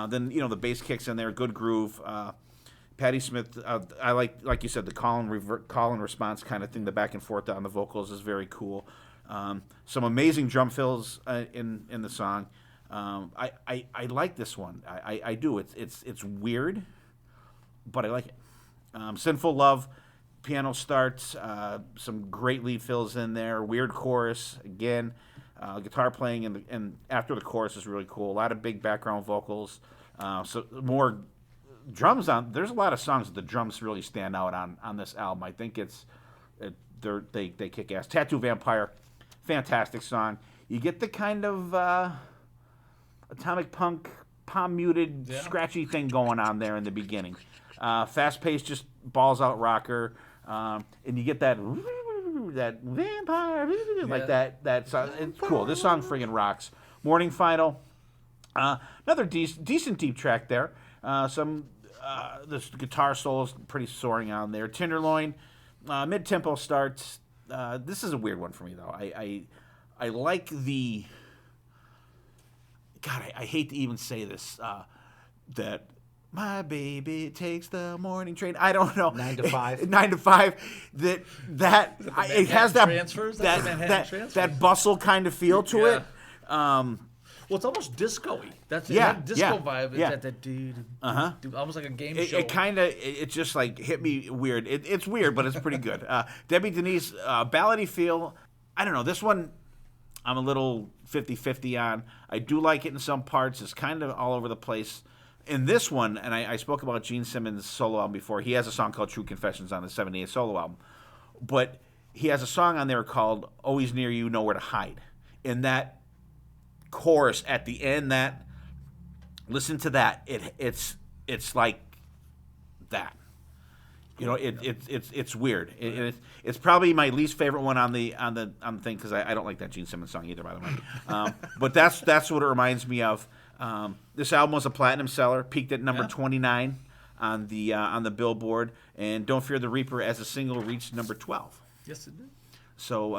[SPEAKER 3] Then the bass kicks in there, good groove. Patti Smith, I like you said, the call and response kind of thing. The back and forth on the vocals is very cool. Some amazing drum fills in the song. I like this one. I do. It's weird, but I like it. Sinful Love, piano starts. Some great lead fills in there. Weird chorus again. Guitar playing and after the chorus is really cool. A lot of big background vocals. So more drums on. There's a lot of songs that the drums really stand out on this album. I think they kick ass. Tattoo Vampire, fantastic song. You get the kind of atomic punk, palm muted, scratchy thing going on there in the beginning. Fast paced, just balls out rocker, and you get that vampire like that song. It's cool. This song friggin' rocks. Morning Final, another decent deep track there. This guitar solo is pretty soaring on there. Tenderloin, mid tempo starts. This is a weird one for me though. I like the. God, I hate to even say this. That My baby takes the morning train. I don't know.
[SPEAKER 5] 9 to 5.
[SPEAKER 3] 9 to 5. It has that bustle kind of feel to it.
[SPEAKER 4] Well, it's almost disco-y. That's disco vibe.
[SPEAKER 3] Yeah.
[SPEAKER 4] It's that almost like a game show.
[SPEAKER 3] It just like hit me weird. It's weird, but it's pretty good. Debbie Denise, ballady feel. I don't know. This one, I'm a little 50-50 on. I do like it in some parts. It's kind of all over the place. In this one, and I spoke about Gene Simmons' solo album before. He has a song called True Confessions on the 78 solo album. But he has a song on there called Always Near You, Nowhere to Hide. In that chorus at the end, listen to that. It's like that. You know, it's weird. It's probably my least favorite one on the thing because I don't like that Gene Simmons song either, by the way. But that's what it reminds me of. This album was a platinum seller, peaked at number 29 on the Billboard, and Don't Fear the Reaper as a single reached number 12.
[SPEAKER 4] Yes, it did.
[SPEAKER 3] So,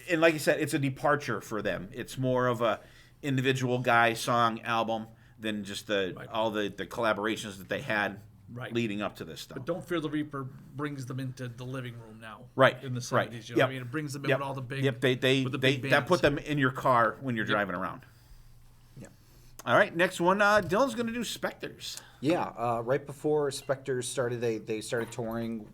[SPEAKER 3] and like I said, it's a departure for them. It's more of a individual guy song album than just all the collaborations that they had leading up to this stuff.
[SPEAKER 4] But Don't Fear the Reaper brings them into the living room now.
[SPEAKER 3] Right.
[SPEAKER 4] In the 70s.
[SPEAKER 3] Right.
[SPEAKER 4] You know what I mean? It brings them in with all the big
[SPEAKER 3] They
[SPEAKER 4] bands.
[SPEAKER 3] that put them in your car when you're driving around. Yeah. All right, next one. Dylan's going to do Spectres.
[SPEAKER 5] Yeah, right before Spectres started, they started touring,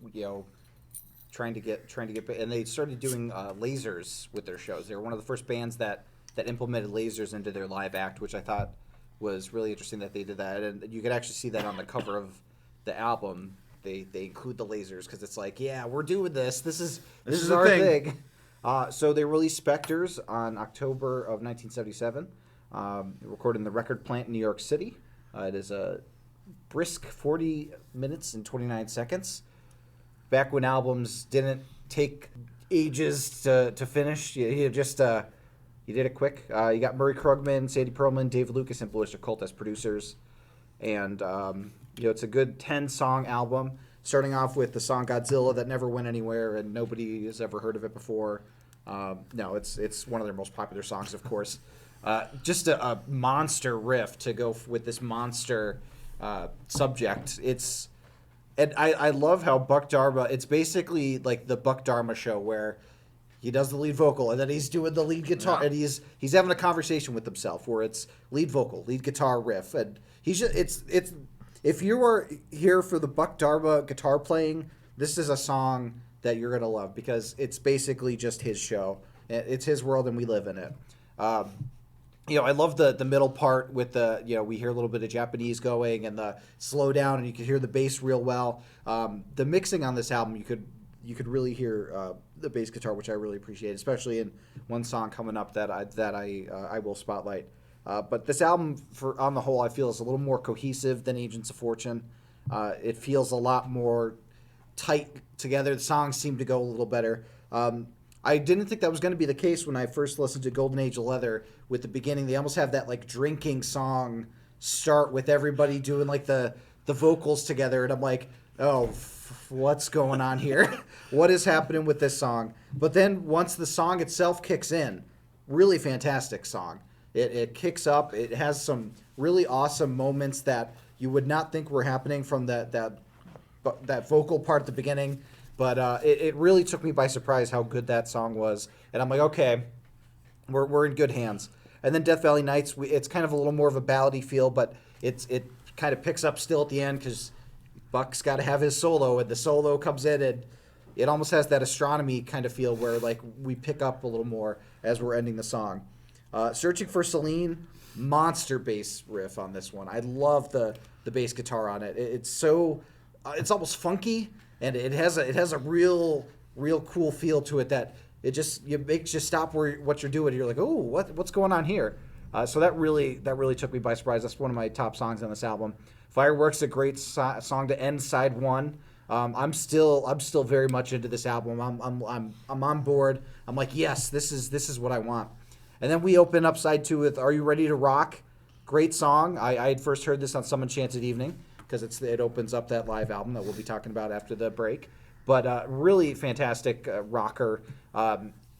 [SPEAKER 5] trying to get, and they started doing lasers with their shows. They were one of the first bands that implemented lasers into their live act, which I thought was really interesting that they did that. And you could actually see that on the cover of the album. They include the lasers because it's like, yeah, we're doing this. This is our thing. So they released Spectres on October of 1977, recorded in the Record Plant in New York City. It is a brisk 40 minutes and 29 seconds. Back when albums didn't take ages to finish, you did it quick. You got Murray Krugman, Sandy Pearlman, Dave Lucas, and Blue Oyster Cult as producers. And, it's a good 10-song album, starting off with the song Godzilla that never went anywhere and nobody has ever heard of it before. No, it's one of their most popular songs, of course. Just a monster riff to go with this monster subject. And I love how Buck Dharma, it's basically like the Buck Dharma show where he does the lead vocal and then he's doing the lead guitar and he's having a conversation with himself where it's lead vocal, lead guitar riff, and he's just it's if you are here for the Buck Dharma guitar playing, this is a song that you're gonna love because it's basically just his show. It's his world and we live in it. I love the middle part with the, we hear a little bit of Japanese going and the slow down and you can hear the bass real well. The mixing on this album, you could really hear the bass guitar, which I really appreciate, especially in one song coming up that I will spotlight. But this album, on the whole, I feel is a little more cohesive than Agents of Fortune. It feels a lot more tight together. The songs seem to go a little better. I didn't think that was going to be the case when I first listened to Golden Age of Leather. With the beginning, they almost have that like drinking song start with everybody doing like the vocals together, and I'm like, oh, what's going on here? What is happening with this song? But then once the song itself kicks in, really fantastic song. It kicks up. It has some really awesome moments that you would not think were happening from that vocal part at the beginning. But it really took me by surprise how good that song was. And I'm like, okay, we're in good hands. And then Death Valley Nights, it's kind of a little more of a ballady feel, but it kind of picks up still at the end because Buck's got to have his solo, and the solo comes in, and it almost has that astronomy kind of feel where like we pick up a little more as we're ending the song. Searching for Celine, monster bass riff on this one. I love the bass guitar on it. It's almost funky. And it has a real cool feel to it that it makes you stop what you're doing. You're like, oh, what's going on here? So that really took me by surprise. That's one of my top songs on this album. Fireworks, a great song to end side one. I'm still very much into this album. I'm on board. I'm like, yes, this is what I want. And then we open up side two with Are You Ready to Rock? Great song. I had first heard this on Some Enchanted Evening, because it opens up that live album that we'll be talking about after the break. But really fantastic rocker.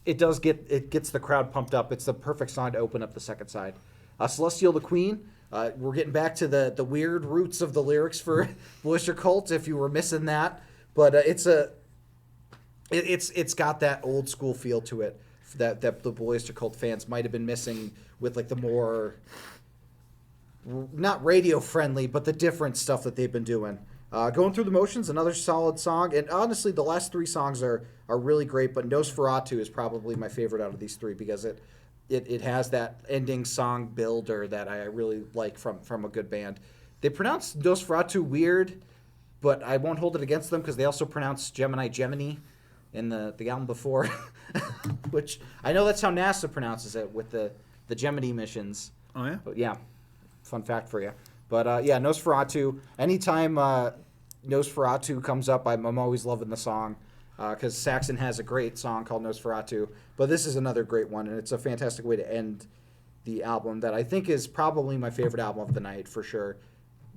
[SPEAKER 5] It gets the crowd pumped up. It's the perfect song to open up the second side. Celestial the Queen, We're getting back to the weird roots of the lyrics for Blue Oyster Cult, if you were missing that. But it's got that old school feel to it that the Blue Oyster Cult fans might have been missing with like the more, not radio friendly, but the different stuff that they've been doing. Going Through the Motions, another solid song. And honestly, the last 3 songs are really great, but Nosferatu is probably my favorite out of these 3 because it has that ending song builder that I really like from a good band. They pronounce Nosferatu weird, but I won't hold it against them because they also pronounce Gemini in the album before, which I know that's how NASA pronounces it with the Gemini missions.
[SPEAKER 3] Oh, yeah?
[SPEAKER 5] But yeah, fun fact for you. But Nosferatu, anytime Nosferatu comes up, I'm always loving the song because Saxon has a great song called Nosferatu. But this is another great one, and it's a fantastic way to end the album that I think is probably my favorite album of the night for sure.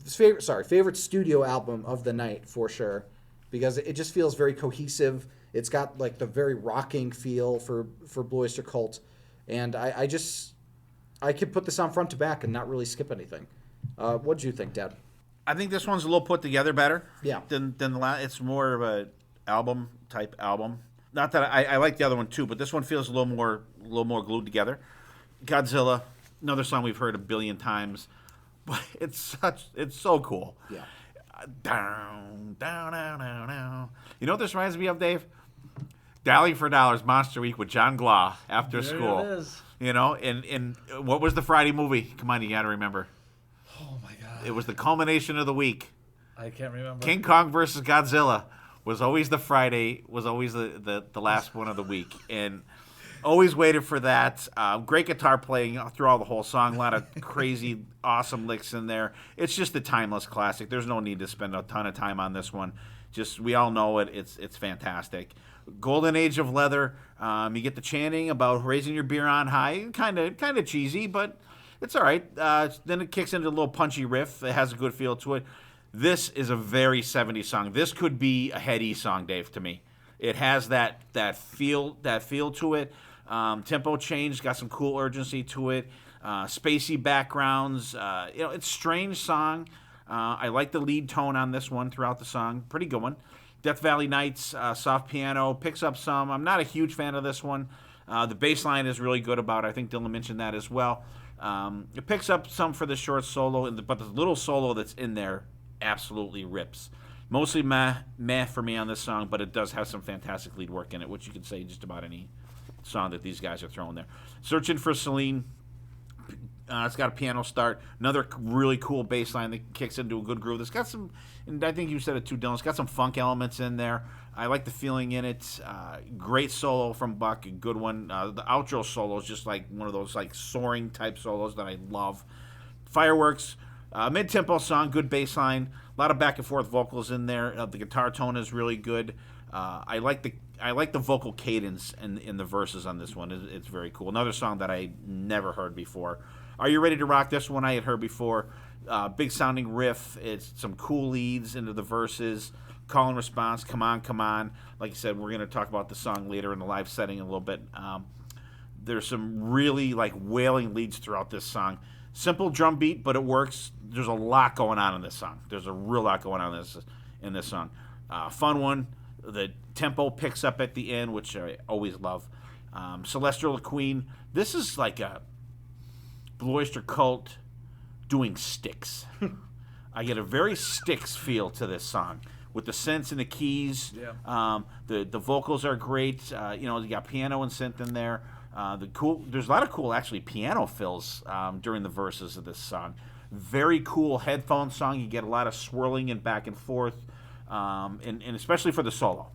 [SPEAKER 5] Favorite studio album of the night for sure, because it just feels very cohesive. It's got like the very rocking feel for Blue Oyster Cult, and I could put this on front to back and not really skip anything. What'd you think, Dad?
[SPEAKER 3] I think this one's a little put together better.
[SPEAKER 5] Yeah.
[SPEAKER 3] Than the last. It's more of a album type album. Not that I like the other one too, but this one feels a little more glued together. Godzilla, another song we've heard a billion times, but it's so cool.
[SPEAKER 5] Yeah.
[SPEAKER 3] Down, down, down, down, down. You know what this reminds me of, Dave? Dialing for Dollars, Monster Week with John Glah after school.
[SPEAKER 4] It is.
[SPEAKER 3] You know, and what was the Friday movie? Come on, you got to remember.
[SPEAKER 4] Oh my God.
[SPEAKER 3] It was the culmination of the week.
[SPEAKER 4] I can't remember.
[SPEAKER 3] King Kong versus Godzilla was always the Friday, was always the last one of the week. And always waited for that. Great guitar playing throughout the whole song. A lot of crazy, awesome licks in there. It's just a timeless classic. There's no need to spend a ton of time on this one. Just, we all know it. It's fantastic. Golden Age of Leather. You get the chanting about raising your beer on high. Kind of cheesy, but it's all right. Then it kicks into a little punchy riff. It has a good feel to it. This is a very 70s song. This could be a heady song, Dave, to me. It has that feel to it. Tempo change, got some cool urgency to it. Spacey backgrounds. It's a strange song. I like the lead tone on this one throughout the song. Pretty good one. Death Valley Nights, soft piano, picks up some. I'm not a huge fan of this one. The bass line is really good about it. I think Dylan mentioned that as well. It picks up some for the short solo, but the little solo that's in there absolutely rips. Mostly meh for me on this song, but it does have some fantastic lead work in it, which you could say just about any song that these guys are throwing there. Searching for Celine. It's got a piano start. Another really cool bass line that kicks into a good groove. It's got some, and I think you said it too, Dylan, it's got some funk elements in there. I like the feeling in it. Great solo from Buck, a good one. The outro solo is just like one of those like soaring type solos that I love. Fireworks, mid-tempo song, good bass line. A lot of back and forth vocals in there. The guitar tone is really good. I like the vocal cadence in the verses on this one. It's very cool. Another song that I never heard before. Are You Ready to Rock? This one I had heard before. Big sounding riff. It's some cool leads into the verses. Call and response. Come on, come on. Like I said, we're going to talk about the song later in the live setting a little bit. There's some really like wailing leads throughout this song. Simple drum beat, but it works. There's a lot going on in this song. There's a real lot going on in this song. Fun one. The tempo picks up at the end, which I always love. Celestial Queen. This is like a Blue Oyster Cult doing Styx. I get a very Styx feel to this song with the synths and the keys.
[SPEAKER 4] Yeah.
[SPEAKER 3] The vocals are great. You got piano and synth in there. There's a lot of cool actually piano fills during the verses of this song. Very cool headphone song. You get a lot of swirling and back and forth, and especially for the solo.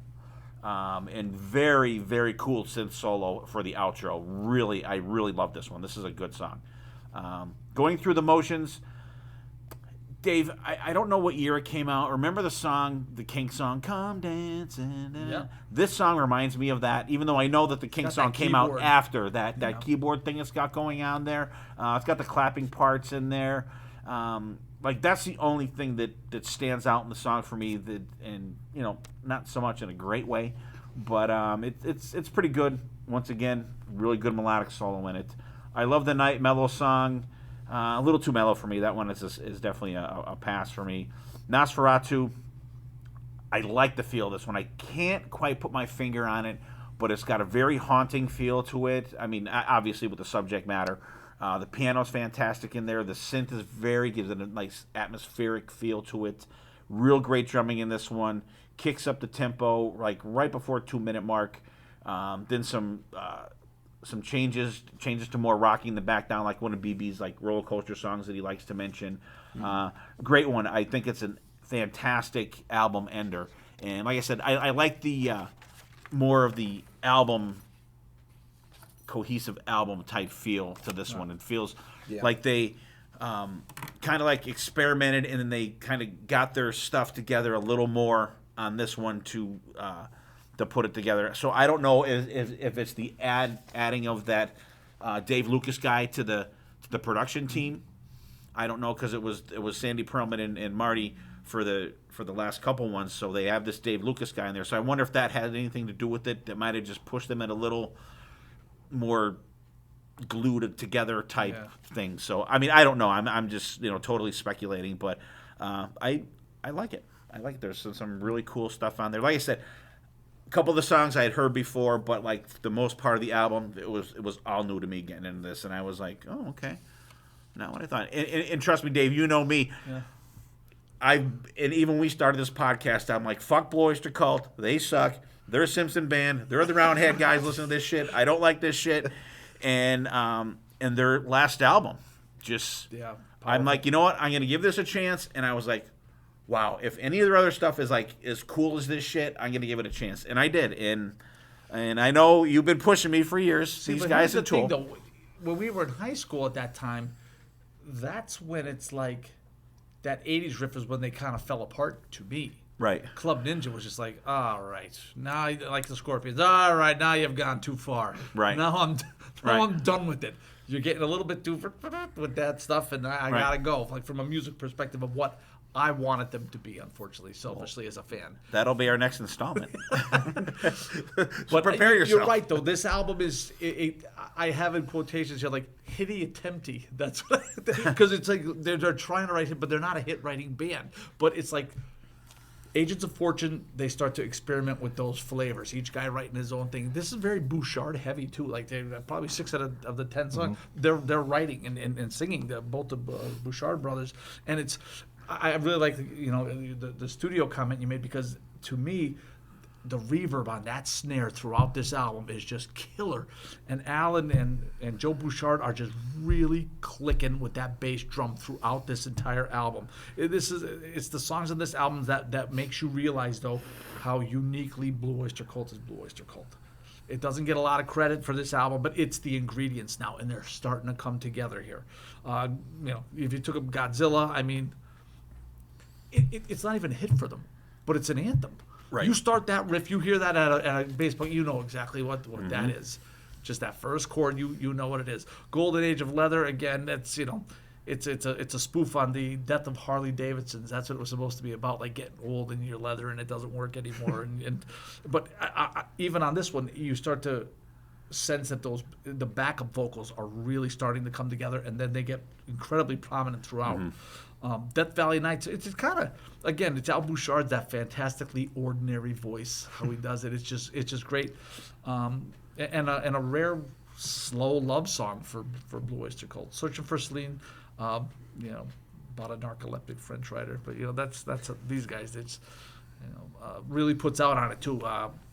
[SPEAKER 3] And very, very cool synth solo for the outro. I really love this one. This is a good song. Going Through the Motions. Dave, I don't know what year it came out. Remember the song, the Kinks song, Come Dancing?
[SPEAKER 4] Yeah.
[SPEAKER 3] This song reminds me of that, even though I know that the Kinks song came out after that keyboard thing it's got going on there. It's got the clapping parts in there. That's the only thing that stands out in the song for me, and not so much in a great way, but it's pretty good. Once again, really good melodic solo in it. I love the Night Mellow song. A little too mellow for me. That one is definitely a pass for me. Nosferatu, I like the feel of this one. I can't quite put my finger on it, but it's got a very haunting feel to it. I mean, obviously with the subject matter. The piano's fantastic in there. The synth gives it a nice atmospheric feel to it. Real great drumming in this one. Kicks up the tempo like right before 2-minute mark. Then some changes to more rocking the back down, like one of BB's like roller coaster songs that he likes to mention. Great one. I think it's a fantastic album ender. And like I said, I like the more of the cohesive album type feel to this one. It feels like they kind of like experimented, and then they kind of got their stuff together a little more on this one to put it together. So I don't know if it's the adding of that Dave Lucas guy to the production team. I don't know, because it was Sandy Pearlman and Marty for the last couple ones, so they have this Dave Lucas guy in there. So I wonder if that had anything to do with it. That might have just pushed them in a little more glued together type thing. So I mean, I don't know. I'm just totally speculating, but I like it. I like it. There's some really cool stuff on there. Like I said, a couple of the songs I had heard before, but like the most part of the album, it was all new to me getting into this, and I was like, oh, okay. Not what I thought. And trust me, Dave, you know me. Yeah. And even when we started this podcast, I'm like, fuck Blue Oyster Cult. They suck. They're a Simpson band. They're the Roundhead guys listening to this shit. I don't like this shit. And their last album, I'm like, you know what? I'm going to give this a chance. And I was like, wow, if any of their other stuff is like as cool as this shit, I'm going to give it a chance. And I did. And I know you've been pushing me for years. These guys are Tool.
[SPEAKER 4] Though, when we were in high school at that time, that's when it's like that 80s riff is when they kind of fell apart to me.
[SPEAKER 3] Right.
[SPEAKER 4] Club Ninja was just like, all right, now like the Scorpions. All right, now you've gone too far.
[SPEAKER 3] Right.
[SPEAKER 4] Now I'm done with it. You're getting a little bit too with that stuff, and I gotta go. Like from a music perspective of what I wanted them to be, unfortunately, selfishly as a fan.
[SPEAKER 3] That'll be our next installment.
[SPEAKER 4] But
[SPEAKER 3] prepare yourself.
[SPEAKER 4] You're right, though. This album is, I have in quotations here, like, hitty attempty. That's what because it's like they're trying to write it, but they're not a hit-writing band. But it's like Agents of Fortune, they start to experiment with those flavors. Each guy writing his own thing. This is very Bouchard heavy, too. Like, they probably 6 out of the 10 songs, they're writing and singing, both the Bouchard brothers. And it's... I really like the studio comment you made, because to me the reverb on that snare throughout this album is just killer, and Alan and Joe Bouchard are just really clicking with that bass drum throughout this entire album. It's the songs on this album that makes you realize though how uniquely Blue Oyster Cult is Blue Oyster Cult. It doesn't get a lot of credit for this album, but it's the ingredients now, and they're starting to come together here. If you took up Godzilla, I mean, it's not even a hit for them, but it's an anthem.
[SPEAKER 3] Right.
[SPEAKER 4] You start that riff, you hear that at a bass point, you know exactly what that is. Just that first chord, you know what it is. Golden Age of Leather, again, that's it's a spoof on the death of Harley Davidson's. That's what it was supposed to be about, like getting old in your leather and it doesn't work anymore. But even on this one, you start to sense that the backup vocals are really starting to come together, and then they get incredibly prominent throughout. Death Valley Nights, it's kind of, again, it's Al Bouchard's that fantastically ordinary voice, how he does it. It's just great, and a rare slow love song for Blue Oyster Cult. Searching for Celine, about a narcoleptic French writer, but that's these guys. It's really puts out on it too.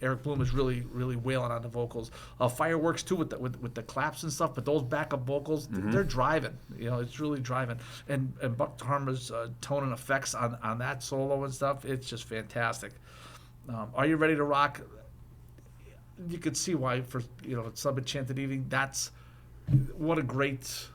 [SPEAKER 4] Eric Bloom is really wailing on the vocals. Fireworks too with the claps and stuff. But those backup vocals, they're driving. It's really driving. And Buck Tarmer's tone and effects on that solo and stuff. It's just fantastic. Are You Ready to Rock? You could see why for Sub Enchanted Evening. That's what a great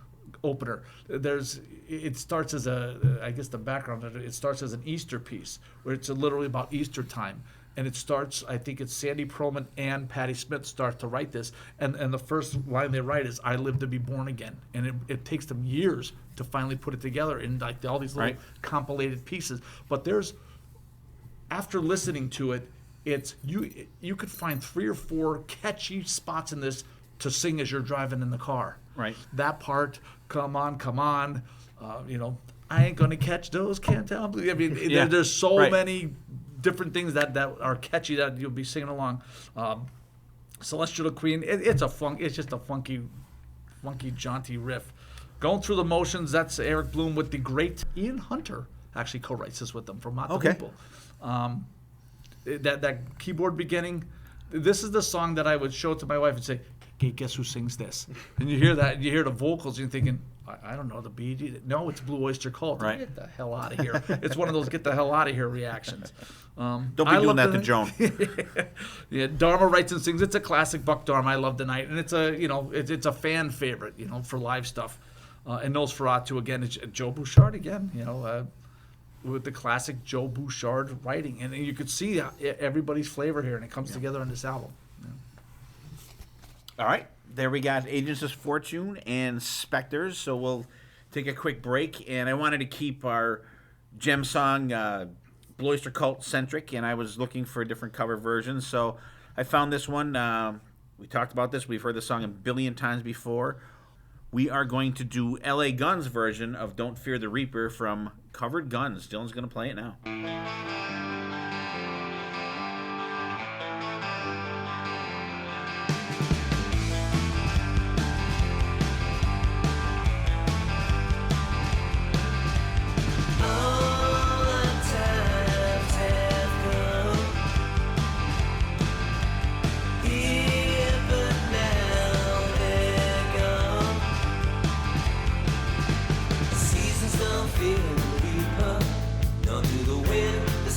[SPEAKER 4] opener. It starts as I guess the background of it starts as an Easter piece where it's literally about Easter time, and it starts, I think it's Sandy Pearlman and Patti Smith start to write this, and the first line they write is "I live to be born again," and it takes them years to finally put it together in like all these little compilated pieces. But after listening to it, it's you could find 3 or 4 catchy spots in this to sing as you're driving in the car.
[SPEAKER 3] Right.
[SPEAKER 4] That part, come on, I ain't gonna catch those, can't tell. I mean,
[SPEAKER 3] Yeah.
[SPEAKER 4] there's so
[SPEAKER 3] Right.
[SPEAKER 4] many different things that are catchy that you'll be singing along. Celestial Queen, it's just a funky, jaunty riff. Going Through the Motions, that's Eric Bloom with the great Ian Hunter. Actually co-writes this with them from Mott the
[SPEAKER 3] Okay.
[SPEAKER 4] Hoople. That keyboard beginning, this is the song that I would show to my wife and say, "Hey, guess who sings this?" And you hear that, you hear the vocals, and you're thinking, I don't know the Bee Gees. No, it's Blue Oyster Cult.
[SPEAKER 3] Right.
[SPEAKER 4] Get the hell out of here. It's one of those get the hell out of here reactions.
[SPEAKER 3] Don't be doing that to Joan.
[SPEAKER 4] Yeah, Dharma writes and sings. It's a classic Buck Dharma. I love the night, and it's a fan favorite, for live stuff. And Nosferatu again, it's Joe Bouchard again, with the classic Joe Bouchard writing, and you could see everybody's flavor here, and it comes together on this album.
[SPEAKER 3] All right, there we got Agents of Fortune and Spectres. So we'll take a quick break, and I wanted to keep our gem song Blue Oyster Cult centric, and I was looking for different cover versions. So I found this one. We talked about this. We've heard the song a billion times before. We are going to do L.A. Guns' version of Don't Fear the Reaper from Covered Guns. Dylan's going to play it now.
[SPEAKER 6] Feeling the reaper, none to the wind, the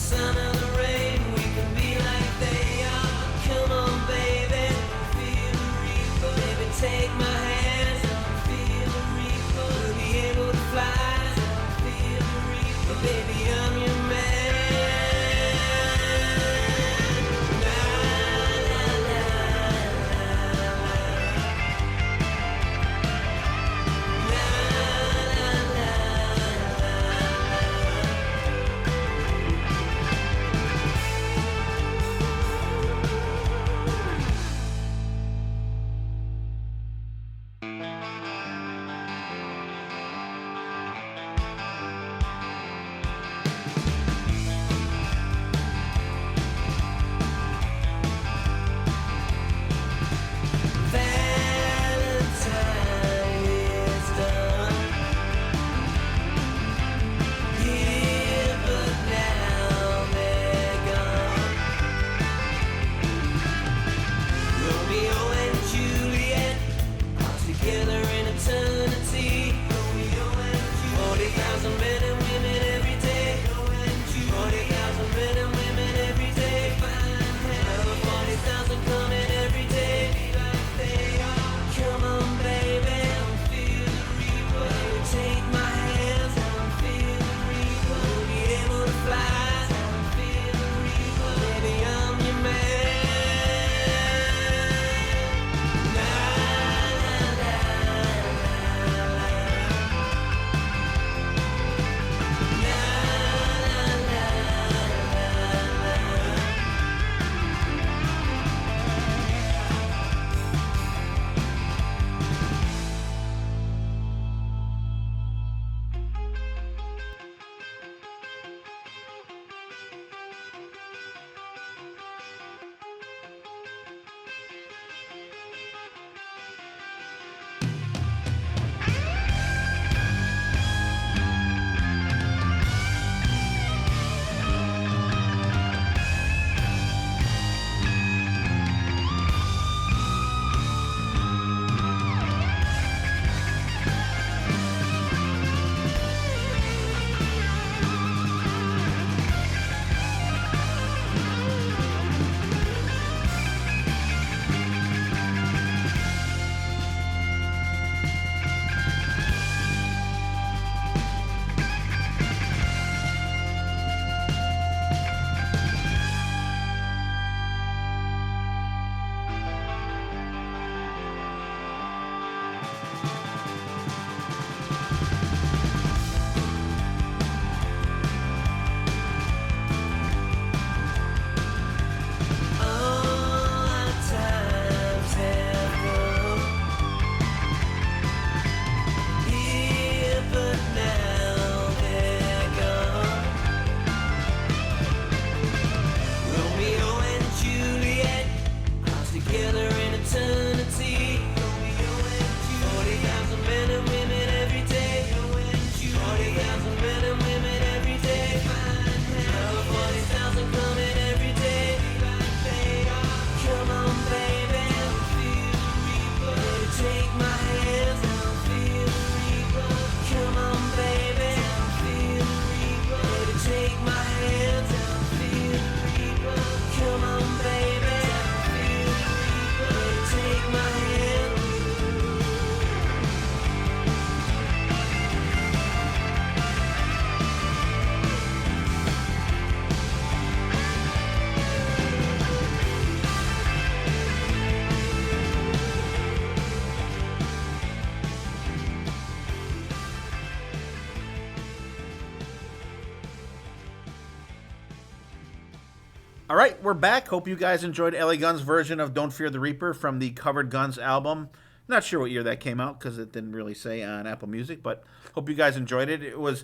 [SPEAKER 3] All right, we're back. Hope you guys enjoyed LA Guns' version of Don't Fear the Reaper from the Covered Guns album. Not sure what year that came out because it didn't really say on Apple Music, but hope you guys enjoyed it. It was,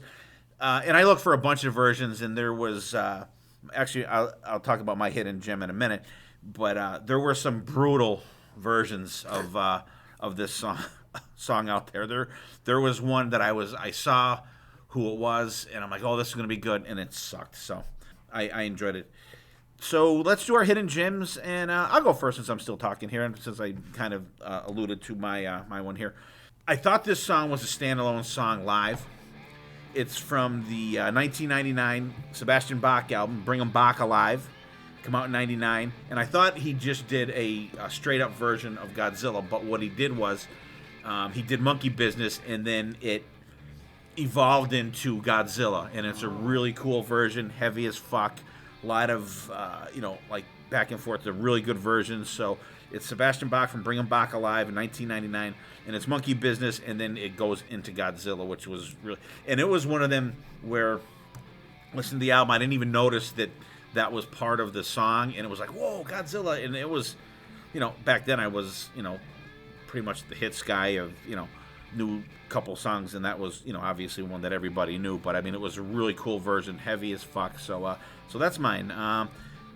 [SPEAKER 3] and I looked for a bunch of versions, and there was, actually, I'll talk about my hidden gem in a minute, but there were some brutal versions of this song out there. There was one that I saw who it was, and I'm like, oh, this is going to be good, and it sucked. So I enjoyed it. So let's do our hidden gems, and I'll go first since I'm still talking here, and since I kind of alluded to my one here. I thought this song was a standalone song live. It's from the 1999 Sebastian Bach album, Bring 'Em Bach Alive, come out in 99, and I thought he just did a straight-up version of Godzilla, but what he did was he did Monkey Business, and then it evolved into Godzilla, and it's a really cool version, heavy as fuck. A lot of, like back and forth. A really good version. So it's Sebastian Bach from Bring 'Em Bach Alive in 1999, and it's Monkey Business, and then it goes into Godzilla, which was really, and it was one of them where, listening to the album, I didn't even notice that was part of the song, and it was like, whoa, Godzilla, and it was, back then I was, pretty much the hits guy of, knew a couple songs, and that was, obviously one that everybody knew, but I mean, it was a really cool version, heavy as fuck, so that's mine.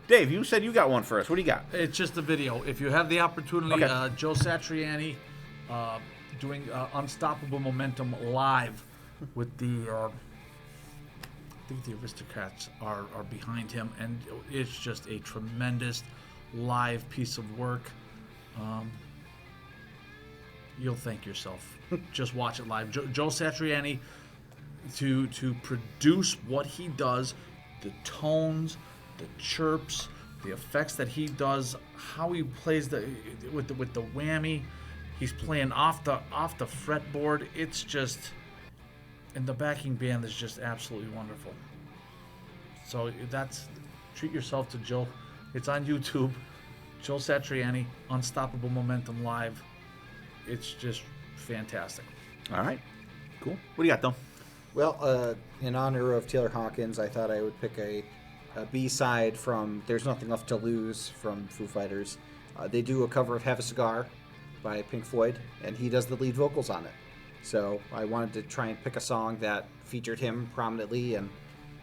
[SPEAKER 3] Dave, you said you got one for us. What do you got?
[SPEAKER 4] It's just a video. If you have the opportunity,
[SPEAKER 3] Okay.
[SPEAKER 4] Joe Satriani doing Unstoppable Momentum live with the, I think the Aristocrats are behind him, and it's just a tremendous live piece of work. You'll thank yourself. Just watch it live. Joe Satriani, to produce what he does, the tones, the chirps, the effects that he does, how he plays with the whammy, he's playing off the fretboard. It's just, and the backing band is just absolutely wonderful. So treat yourself to Joe. It's on YouTube. Joe Satriani, Unstoppable Momentum live. It's just fantastic.
[SPEAKER 3] All right, cool. What do you got, though?
[SPEAKER 5] Well, in honor of Taylor Hawkins, I thought I would pick a B-side from There's Nothing Left to Lose from Foo Fighters. They do a cover of Have a Cigar by Pink Floyd, and he does the lead vocals on it. So I wanted to try and pick a song that featured him prominently, and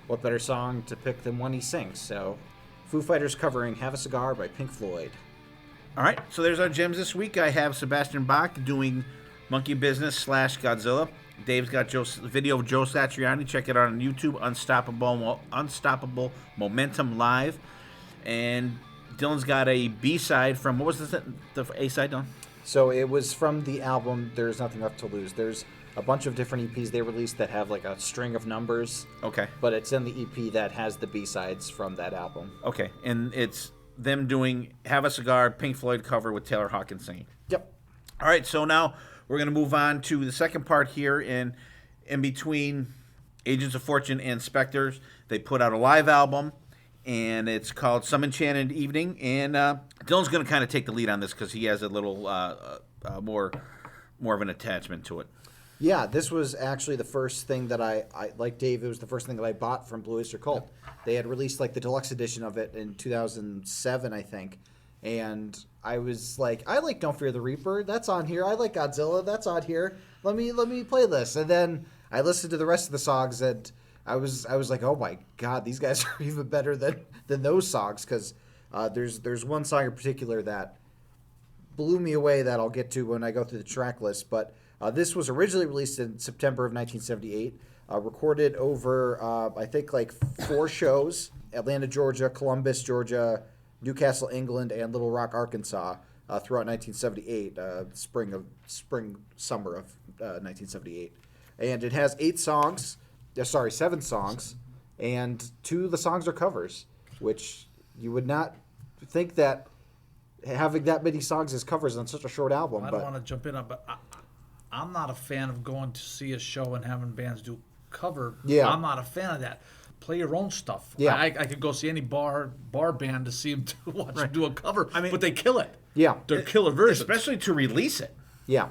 [SPEAKER 5] what better song to pick than one he sings. So Foo Fighters covering Have a Cigar by Pink Floyd.
[SPEAKER 3] All right, so there's our gems this week. I have Sebastian Bach doing Monkey Business / Godzilla. Dave's got video of Joe Satriani. Check it out on YouTube, Unstoppable Momentum Live. And Dylan's got a B-side from, what was the A-side, Dylan?
[SPEAKER 5] So it was from the album There's Nothing Left to Lose. There's a bunch of different EPs they released that have like a string of numbers.
[SPEAKER 3] Okay.
[SPEAKER 5] But it's in the EP that has the B-sides from that album.
[SPEAKER 3] Okay, and it's them doing Have a Cigar, Pink Floyd cover with Taylor Hawkins singing.
[SPEAKER 5] Yep.
[SPEAKER 3] All right, so now we're going to move on to the second part here. In between Agents of Fortune and Spectres, they put out a live album, and it's called Some Enchanted Evening. And Dylan's going to kind of take the lead on this because he has a little more of an attachment to it.
[SPEAKER 5] Yeah, this was actually the first thing that I like Dave, it was the first thing that I bought from Blue Oyster Cult. They had released like the deluxe edition of it in 2007, I think. And I was like, I like Don't Fear the Reaper. That's on here. I like Godzilla. That's on here. Let me play this. And then I listened to the rest of the songs, and I was like, oh my god, these guys are even better than those songs. Because there's one song in particular that blew me away that I'll get to when I go through the track list. But this was originally released in September of 1978. Recorded over, I think, like 4 shows: Atlanta, Georgia; Columbus, Georgia; Newcastle, England; and Little Rock, Arkansas, throughout 1978, summer of 1978. And it has 7 songs, and 2 of the songs are covers, which you would not think that having that many songs as covers on such a short album.
[SPEAKER 4] I don't want to jump in, but I'm not a fan of going to see a show and having bands do cover.
[SPEAKER 5] Yeah.
[SPEAKER 4] I'm not a fan of that. Play your own stuff.
[SPEAKER 5] Yeah.
[SPEAKER 4] I could go see any bar band to see them watch them do a cover, but they kill it.
[SPEAKER 5] Yeah.
[SPEAKER 4] They're killer versions.
[SPEAKER 3] Especially to release it.
[SPEAKER 5] Yeah.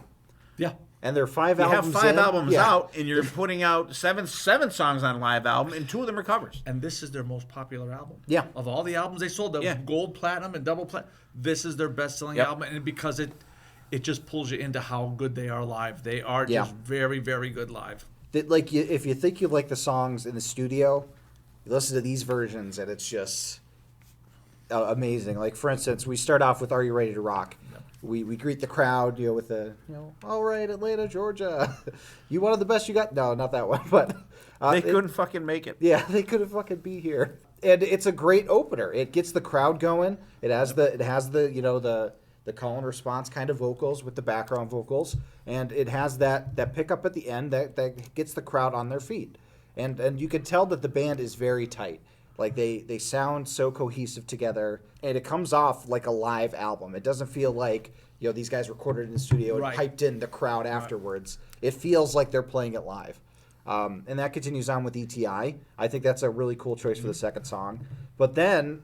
[SPEAKER 4] Yeah.
[SPEAKER 5] And there are 5
[SPEAKER 3] You
[SPEAKER 5] albums
[SPEAKER 3] have 5
[SPEAKER 5] in.
[SPEAKER 3] albums
[SPEAKER 5] Yeah.
[SPEAKER 3] out, and you're putting out seven songs on a live album, and 2 of them are covers.
[SPEAKER 4] And this is their most popular album.
[SPEAKER 5] Yeah.
[SPEAKER 4] Of all the albums they sold, the
[SPEAKER 3] Yeah.
[SPEAKER 4] gold, platinum, and double platinum, this is their best-selling
[SPEAKER 3] Yep.
[SPEAKER 4] album, and because it just pulls you into how good they are live. They are
[SPEAKER 5] Yeah.
[SPEAKER 4] just very, very good live.
[SPEAKER 5] If you think you like the songs in the studio, you listen to these versions, and it's just amazing. Like, for instance, we start off with "Are You Ready to Rock?" We greet the crowd, with the, all right, Atlanta, Georgia, you wanted the best you got. No, not that one, but
[SPEAKER 3] They couldn't fucking make it.
[SPEAKER 5] yeah, they couldn't fucking be here. And it's a great opener. It gets the crowd going. It has the call and response kind of vocals with the background vocals, and it has that pickup at the end that gets the crowd on their feet. And you can tell that the band is very tight. Like they sound so cohesive together, and it comes off like a live album. It doesn't feel like these guys recorded in the studio and
[SPEAKER 4] Right.
[SPEAKER 5] piped in the crowd afterwards. It feels like they're playing it live. And that continues on with ETI. I think that's a really cool choice for the second song. But then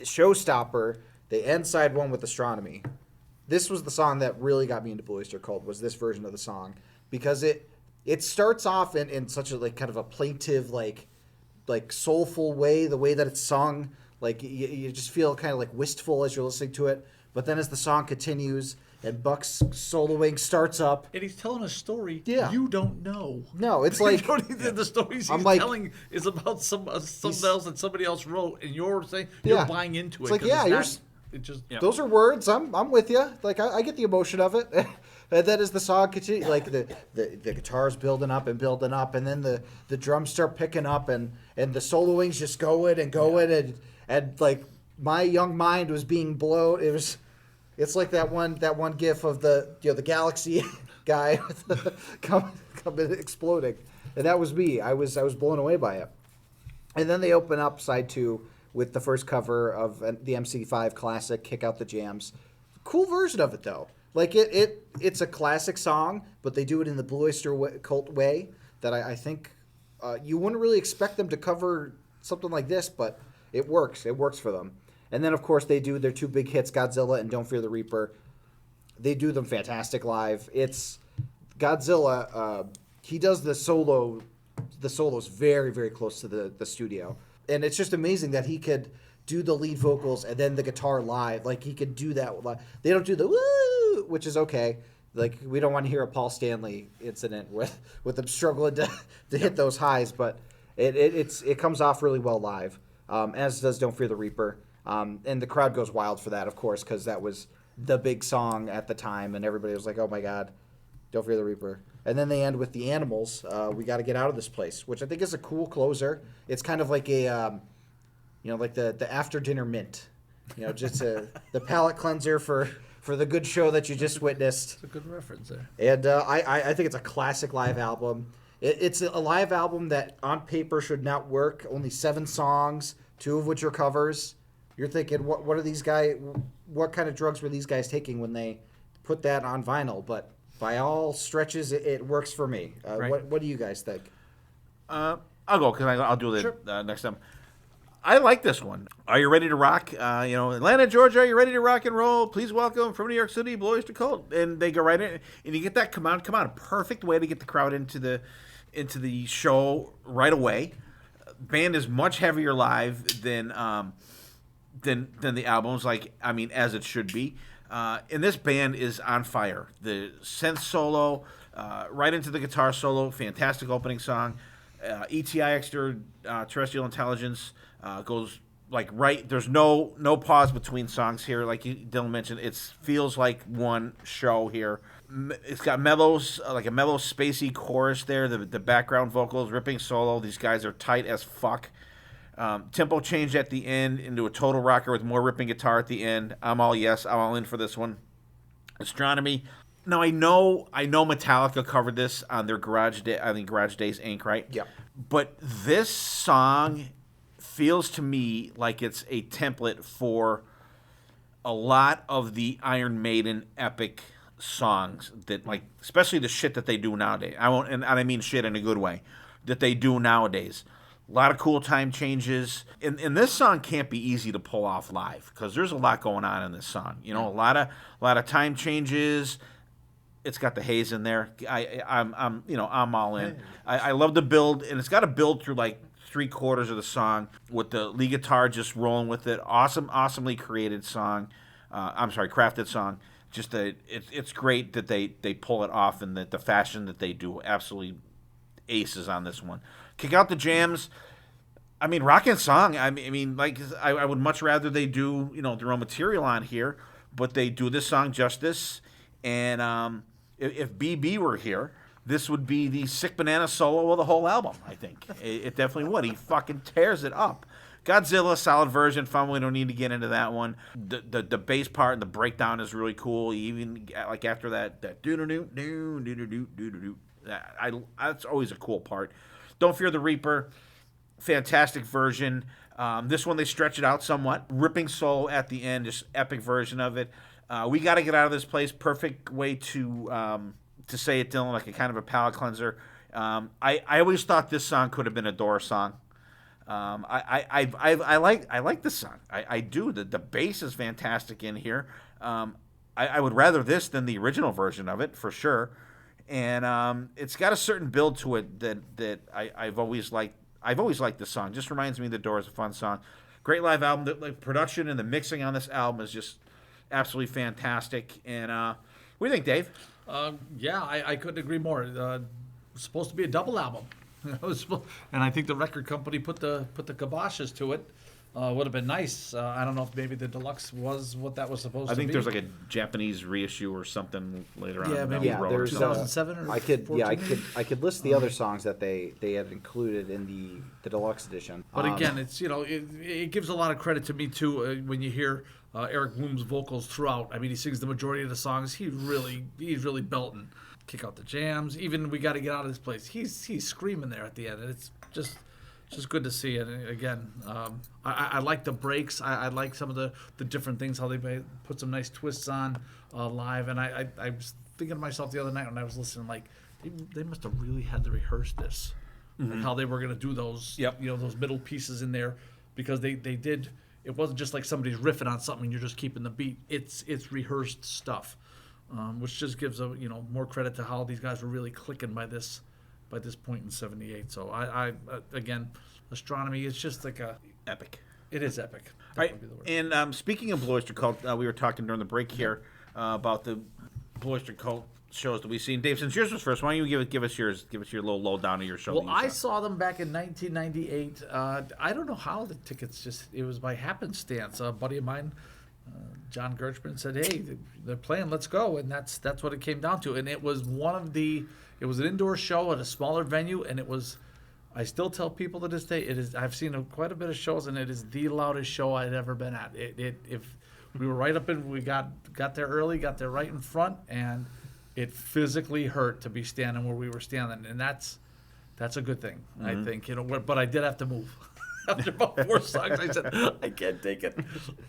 [SPEAKER 5] showstopper, they end side 1 with Astronomy. This was the song that really got me into Blue Oyster Cult, was this version of the song, because it starts off in such a kind of a plaintive like soulful way, the way that it's sung. Like you just feel kind of like wistful as you're listening to it. But then as the song continues and Buck's soloing starts up,
[SPEAKER 4] And he's telling a story
[SPEAKER 5] Yeah.
[SPEAKER 4] you don't know.
[SPEAKER 5] no, it's like
[SPEAKER 4] The stories
[SPEAKER 5] I'm
[SPEAKER 4] he's
[SPEAKER 5] like-
[SPEAKER 4] telling is about something else that somebody else wrote, and you're saying
[SPEAKER 5] Yeah.
[SPEAKER 4] you're buying into it.
[SPEAKER 5] It's like,
[SPEAKER 4] 'cause
[SPEAKER 5] yeah,
[SPEAKER 4] it's
[SPEAKER 5] you're
[SPEAKER 4] not-
[SPEAKER 5] s-
[SPEAKER 4] it just
[SPEAKER 5] those are words. I'm with you. Like I get the emotion of it. And then as the song continues, like the guitar's building up, and then the drums start picking up, and the soloing's just going and going, and like my young mind was being blown. It's like that one gif of the the galaxy guy coming exploding, and that was me. I was blown away by it. And then they open up side 2 with the first cover of the MC5 classic, Kick Out the Jams. Cool version of it, though. Like, it's a classic song, but they do it in the Blue Oyster Cult way that I think you wouldn't really expect them to cover something like this, but it works. It works for them. And then, of course, they do their 2 big hits, Godzilla and Don't Fear the Reaper. They do them fantastic live. It's Godzilla, he does the solos very, very close to the studio. And it's just amazing that he could do the lead vocals and then the guitar live. Like, he could do that live. They don't do the woo, which is okay. Like, we don't want to hear a Paul Stanley incident with them struggling to hit those highs, but it comes off really well live, as does Don't Fear the Reaper. And the crowd goes wild for that, of course, because that was the big song at the time, and everybody was like, oh my God, Don't Fear the Reaper. And then they end with The Animals, We Gotta Get Out of This Place, which I think is a cool closer. It's kind of like a, like the after dinner mint, just the palate cleanser for the good show that you just witnessed.
[SPEAKER 4] It's a good reference there.
[SPEAKER 5] And I think it's a classic live album. It's a live album that on paper should not work. Only 7 songs, 2 of which are covers. You're thinking, what are these guys? What kind of drugs were these guys taking when they put that on vinyl? But by all stretches, it works for me.
[SPEAKER 3] Right.
[SPEAKER 5] What do you guys think?
[SPEAKER 3] I'll go because I'll do it next time. I like this one. Are you ready to rock? Atlanta, Georgia, are you ready to rock and roll? Please welcome from New York City, Blue Oyster Cult. And they go right in, and you get that come on. A perfect way to get the crowd into the show right away. Band is much heavier live than the albums, as it should be. And this band is on fire. The synth solo, right into the guitar solo, fantastic opening song. ETI Extraterrestrial Intelligence goes right. There's no pause between songs here. Like Dylan mentioned, it feels like one show here. It's got mellows, like a mellow spacey chorus there. The background vocals, ripping solo. These guys are tight as fuck. Tempo change at the end into a total rocker with more ripping guitar at the end. I'm all in for this one. Astronomy. Now I know Metallica covered this on their Garage Days Inc., right?
[SPEAKER 5] Yeah.
[SPEAKER 3] But this song feels to me like it's a template for a lot of the Iron Maiden epic songs that, especially the shit that they do nowadays. I mean shit in a good way, that they do nowadays. A lot of cool time changes. And this song can't be easy to pull off live because there's a lot going on in this song. A lot of time changes. It's got the haze in there. I'm all in. I love the build, and it's got a build through like 3/4 of the song with the lead guitar just rolling with it. Awesomely created song. Crafted song. Just it's great that they pull it off and that the fashion that they do. Absolutely aces on this one. Kick out the jams. I mean, rockin' song. I would much rather they do their own material on here, but they do this song justice. And if BB were here, this would be the sick banana solo of the whole album. I think it definitely would. He fucking tears it up. Godzilla, solid version, fun. We don't need to get into that one. The bass part and the breakdown is really cool. Even like after that doo doo doo doo doo doo doo doo. That's always a cool part. Don't Fear the Reaper, fantastic version. This one they stretch it out somewhat. Ripping solo at the end, just epic version of it. We Got to Get Out of This Place, perfect way to say it, Dylan, like a kind of a palate cleanser. I always thought this song could have been a Doors song. I like this song. I do. The bass is fantastic in here. I would rather this than the original version of it for sure. And it's got a certain build to it that I've always liked. I've always liked this song. Just reminds me of the Doors, a fun song. Great live album. The production and the mixing on this album is just absolutely fantastic. And what do you think, Dave?
[SPEAKER 4] I couldn't agree more. It was supposed to be a double album. And I think the record company put the kiboshes to it. Would have been nice. I don't know if maybe the deluxe was what that was supposed to be.
[SPEAKER 3] I think there's like a Japanese reissue or something later on.
[SPEAKER 4] Yeah, maybe
[SPEAKER 5] there's
[SPEAKER 4] 2007 or
[SPEAKER 5] I could
[SPEAKER 4] 14?
[SPEAKER 5] I could list the other songs that they had included in the deluxe edition.
[SPEAKER 4] But again, it's it gives a lot of credit to me too when you hear Eric Bloom's vocals throughout. I mean, he sings the majority of the songs. He's really belting. Kick out the jams. Even We Got to Get Out of This Place. He's screaming there at the end, and it's just good to see. And again, I like the breaks. I like some of the different things, how they put some nice twists on live. And I was thinking to myself the other night when I was listening, like, they must have really had to rehearse this, like how they were going to do those, those middle pieces in there, because they did. It wasn't just like somebody's riffing on something and you're just keeping the beat. It's rehearsed stuff, which just gives more credit to how these guys were really clicking by this point in '78. So I again, Astronomy is just like a
[SPEAKER 3] Epic.
[SPEAKER 4] It is epic.
[SPEAKER 3] All right. And speaking of Blue Oyster Cult, we were talking during the break here about the Blue Oyster Cult shows that we've seen. Dave, since yours was first, why don't you give us yours? Give us your little lowdown of your show.
[SPEAKER 4] Well, I saw them back in 1998. I don't know how the tickets it was by happenstance. A buddy of mine, John Gerchman, said, "Hey, they're playing. Let's go." And that's what it came down to. And it was it was an indoor show at a smaller venue, and it was. I still tell people to this day, it is. I've seen quite a bit of shows, and it is the loudest show I'd ever been at. If we were right up in, we got there early, got there right in front, and it physically hurt to be standing where we were standing, and that's a good thing, I think. But I did have to move. After about 4 songs, I said, I can't take it.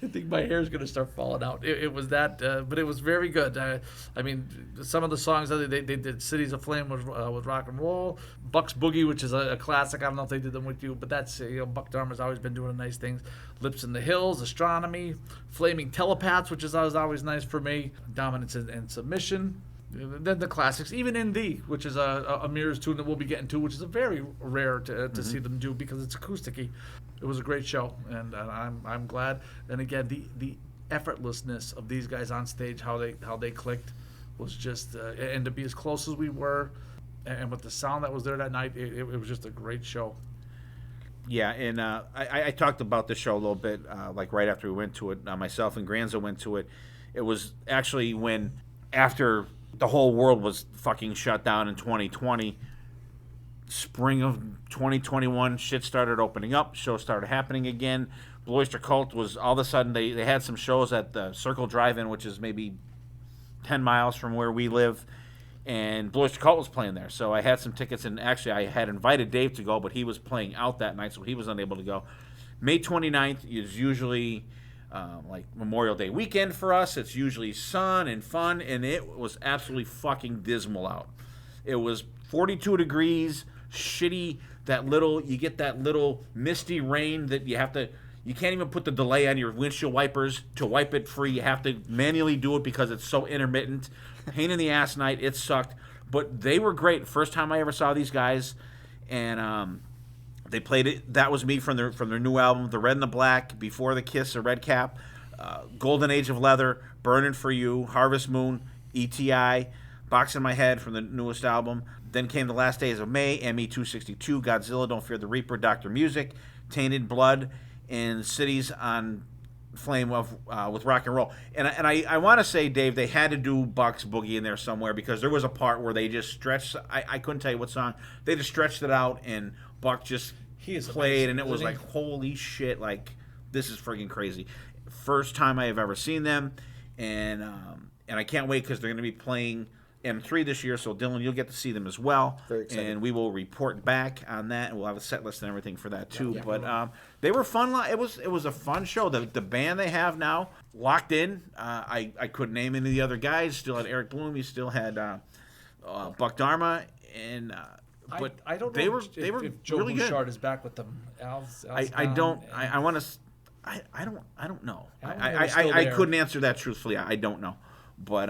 [SPEAKER 4] I think my hair is going to start falling out. It was that, but it was very good. I mean, some of the songs, they did Cities of Flame with rock and roll. Buck's Boogie, which is a classic. I don't know if they did them with you, but that's, Buck Dharma's always been doing nice things. Lips in the Hills, Astronomy, Flaming Telepaths, which is always nice for me. Dominance and Submission. Then the classics, even In Thee, which is a Mirrors tune that we'll be getting to, which is a very rare to see them do because it's acoustic-y. It was a great show, and I'm glad. And again, the effortlessness of these guys on stage, how they clicked, was just and to be as close as we were, and with the sound that was there that night, it was just a great show.
[SPEAKER 3] Yeah, and I talked about this show a little bit, like right after we went to it. Myself and Granza went to it. It was actually when after the whole world was fucking shut down in 2020. Spring of 2021, shit started opening up. Shows started happening again. Blue Oyster Cult was all of a sudden they had some shows at the Circle Drive-In, which is maybe 10 miles from where we live, and Blue Oyster Cult was playing there. So I had some tickets, and actually I had invited Dave to go, but he was playing out that night, so he was unable to go. May 29th is usually like Memorial Day weekend for us. It's usually sun and fun, and it was absolutely fucking dismal out. It was 42 degrees, shitty. You get that little misty rain that you You can't even put the delay on your windshield wipers to wipe it free. You have to manually do it because it's so intermittent. Pain in the ass night. It sucked. But they were great. First time I ever saw these guys. And they played it. That was me from their new album, The Red and the Black, Before the Kiss, A Red Cap, Golden Age of Leather, Burning for You, Harvest Moon, ETI, Box in My Head from the newest album. Then came The Last Days of May, ME262, Godzilla, Don't Fear the Reaper, Dr. Music, Tainted Blood, and Cities on Flame with Rock and Roll. And I want to say, Dave, they had to do Buck's Boogie in there somewhere because there was a part where they just stretched. I couldn't tell you what song. They just stretched it out, and Buck just played, and it was like, holy shit, like, this is freaking crazy. First time I have ever seen them, and I can't wait because they're going to be playing M3 this year, so Dylan, you'll get to see them as well.
[SPEAKER 5] Very excited. And
[SPEAKER 3] we will report back on that, and we'll have a set list and everything for that too. Yeah. But they were fun. It was a fun show. The band they have now, Locked In. I couldn't name any of the other guys. Still had Eric Bloom. He still had Buck Dharma, and but
[SPEAKER 4] I don't
[SPEAKER 3] know
[SPEAKER 4] they were if Joe
[SPEAKER 3] really
[SPEAKER 4] Bouchard
[SPEAKER 3] good.
[SPEAKER 4] is back with them. Al's
[SPEAKER 3] I don't. I want to. I don't know. I couldn't answer that truthfully. I don't know, but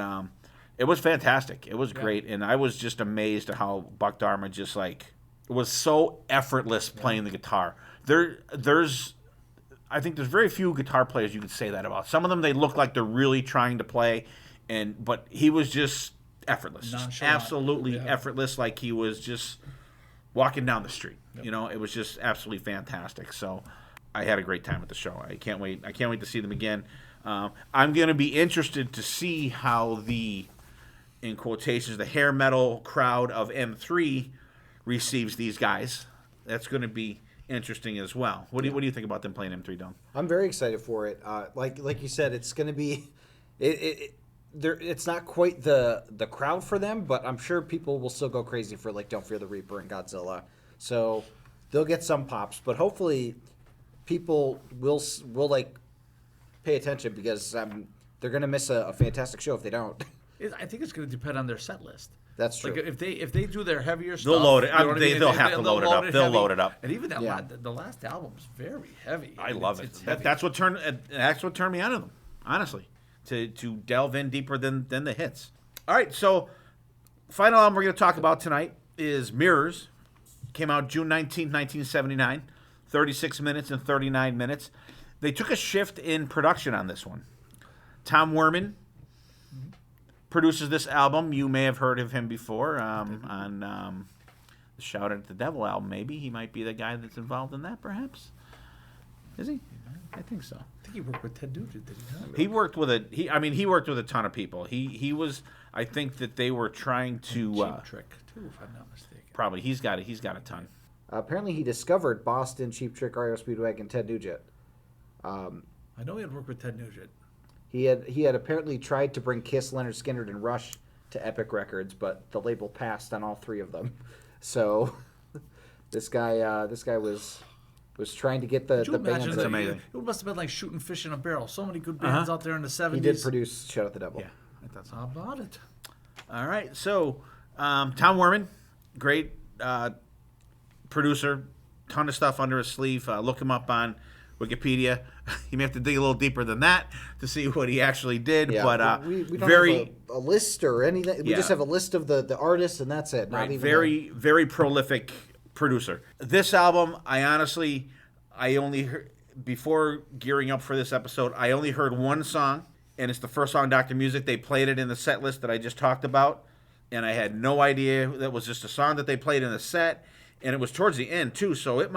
[SPEAKER 3] it was fantastic. It was great, and I was just amazed at how Buck Dharma just like was so effortless playing the guitar. I think there's very few guitar players you could say that about. Some of them they look like they're really trying to play, but he was just effortless, just absolutely effortless, like he was just walking down the street. Yep. You know, it was just absolutely fantastic. So I had a great time at the show. I can't wait to see them again. I'm going to be interested to see how in quotations, the hair metal crowd of M3 receives these guys. That's going to be interesting as well. What do you think about them playing M3, Don?
[SPEAKER 5] I'm very excited for it. Like you said, it's going to be it's not quite the crowd for them, but I'm sure people will still go crazy for like Don't Fear the Reaper and Godzilla. So they'll get some pops, but hopefully people will like pay attention because they're going to miss a fantastic show if they don't.
[SPEAKER 4] I think it's going to depend on their set list.
[SPEAKER 5] That's true.
[SPEAKER 4] Like if they do their heavier stuff,
[SPEAKER 3] they'll load it.
[SPEAKER 4] You know
[SPEAKER 3] They'll have to load it up. They'll load it up.
[SPEAKER 4] And even the last album's very heavy.
[SPEAKER 3] I love it. That's what turned me on to them, honestly, to delve in deeper than the hits. All right, so final album we're going to talk about tonight is Mirrors. Came out June 19th, 1979. 36 minutes and 39 minutes. They took a shift in production on this one. Tom Werman produces this album. You may have heard of him before on the Shout at the Devil album, maybe. He might be the guy that's involved in that, perhaps. Is he? I think so.
[SPEAKER 4] I think he worked with Ted Nugent, did he not?
[SPEAKER 3] He worked with he worked with a ton of people. He was, I think that they were trying to
[SPEAKER 4] Cheap Trick too, if I'm not mistaken.
[SPEAKER 3] Probably he's got a ton.
[SPEAKER 5] Apparently he discovered Boston, Cheap Trick, REO Speedwagon, and Ted Nugent.
[SPEAKER 4] I know he had worked with Ted Nugent.
[SPEAKER 5] He had apparently tried to bring Kiss, Leonard Skinner, and Rush to Epic Records, but the label passed on all three of them. So this guy was trying to get the bands.
[SPEAKER 3] That's amazing.
[SPEAKER 4] It must have been like shooting fish in a barrel. So many good bands out there in the 70s.
[SPEAKER 5] He did produce Shout at the Devil.
[SPEAKER 3] Yeah, I thought so.
[SPEAKER 4] How about it?
[SPEAKER 3] All right, so Tom Werman, great producer, ton of stuff under his sleeve. Look him up on Wikipedia. You may have to dig a little deeper than that to see what he actually did.
[SPEAKER 5] Yeah,
[SPEAKER 3] but
[SPEAKER 5] we don't have a list or anything. We just have a list of the artists, and that's it.
[SPEAKER 3] Right, very prolific producer. This album, I only heard, before gearing up for this episode, I only heard one song, and it's the first song, Dr. Music. They played it in the set list that I just talked about, and I had no idea that was just a song that they played in the set, and it was towards the end too, so they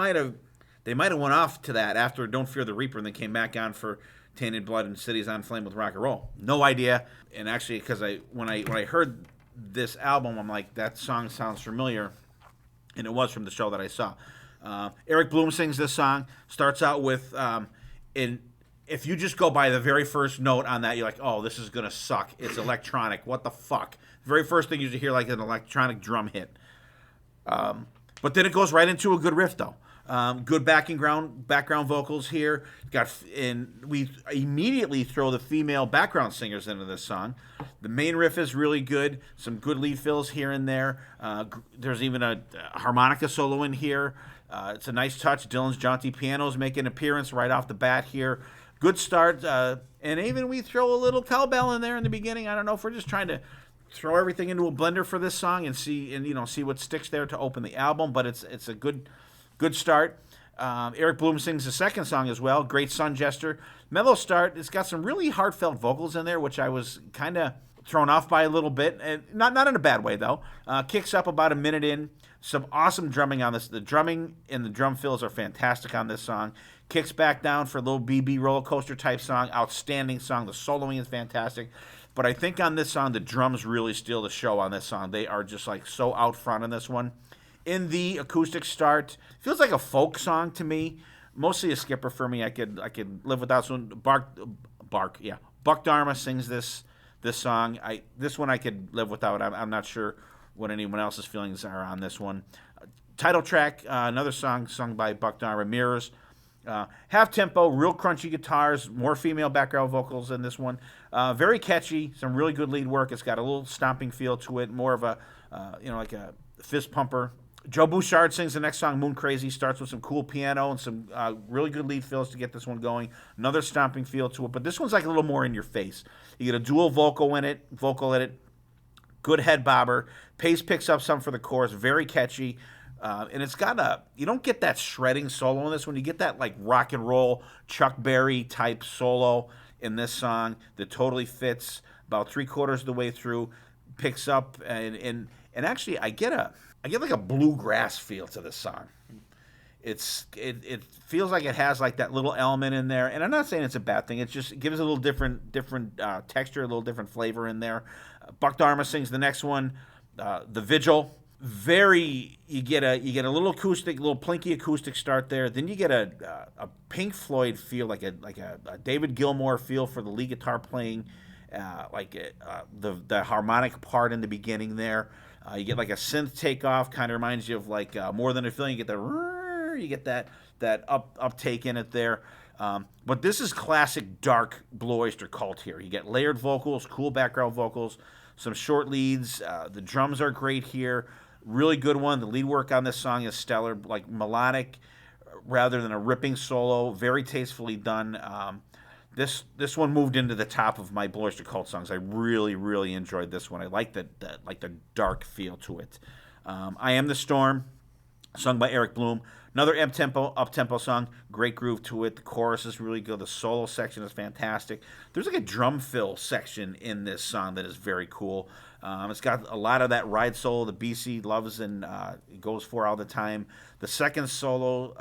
[SPEAKER 3] might have went off to that after Don't Fear the Reaper and then came back on for Tainted Blood and Cities on Flame with Rock and Roll. No idea. And actually, because when I heard this album, I'm like, that song sounds familiar, and it was from the show that I saw. Eric Bloom sings this song. Starts out with, if you just go by the very first note on that, you're like, oh, this is gonna suck. It's electronic. What the fuck? The very first thing you hear like an electronic drum hit. But then it goes right into a good riff, though. Good background vocals here. We immediately throw the female background singers into this song. The main riff is really good. Some good lead fills here and there. There's even a harmonica solo in here. It's a nice touch. Dylan's jaunty pianos make an appearance right off the bat here. Good start, and even we throw a little cowbell in there in the beginning. I don't know if we're just trying to throw everything into a blender for this song and see what sticks there to open the album. But it's a good start. Eric Bloom sings the second song as well. Great Sun Jester. Mellow start. It's got some really heartfelt vocals in there, which I was kind of thrown off by a little bit. And not in a bad way, though. Kicks up about a minute in. Some awesome drumming on this. The drumming and the drum fills are fantastic on this song. Kicks back down for a little BB roller coaster type song. Outstanding song. The soloing is fantastic. But I think on this song, the drums really steal the show on this song. They are just like so out front on this one. In the acoustic start, feels like a folk song to me. Mostly a skipper for me. I could live without this one. Buck Dharma sings this song. This one I could live without. I'm not sure what anyone else's feelings are on this one. Title track, another song sung by Buck Dharma, Mirrors. Half tempo, real crunchy guitars, more female background vocals in this one. Very catchy, some really good lead work. It's got a little stomping feel to it, more of a like a fist pumper. Joe Bouchard sings the next song, Moon Crazy. Starts with some cool piano and some really good lead fills to get this one going. Another stomping feel to it, but this one's like a little more in your face. You get a dual vocal in it. Good head bobber. Pace picks up some for the chorus. Very catchy. And it's got you don't get that shredding solo in this one. You get that like rock and roll Chuck Berry type solo in this song that totally fits about 3/4 of the way through. Picks up and actually I get like a bluegrass feel to this song. It feels like it has like that little element in there, and I'm not saying it's a bad thing. It gives a little different texture, a little different flavor in there. Buck Dharma sings the next one, The Vigil. You get a little acoustic, little plinky acoustic start there. Then you get a Pink Floyd feel, like a David Gilmour feel for the lead guitar playing, the harmonic part in the beginning there. You get like a synth takeoff, kind of reminds you of like More Than a Feeling. You get that uptake in it there. But this is classic dark Blue Oyster Cult here. You get layered vocals, cool background vocals, some short leads. The drums are great here. Really good one. The lead work on this song is stellar, like melodic rather than a ripping solo. Very tastefully done. This one moved into the top of my Blue Oyster Cult songs. I really, really enjoyed this one. I like the dark feel to it. I Am the Storm, sung by Eric Bloom. Another up-tempo song. Great groove to it. The chorus is really good. The solo section is fantastic. There's like a drum fill section in this song that is very cool. It's got a lot of that ride solo that BC loves and goes for all the time. The second solo,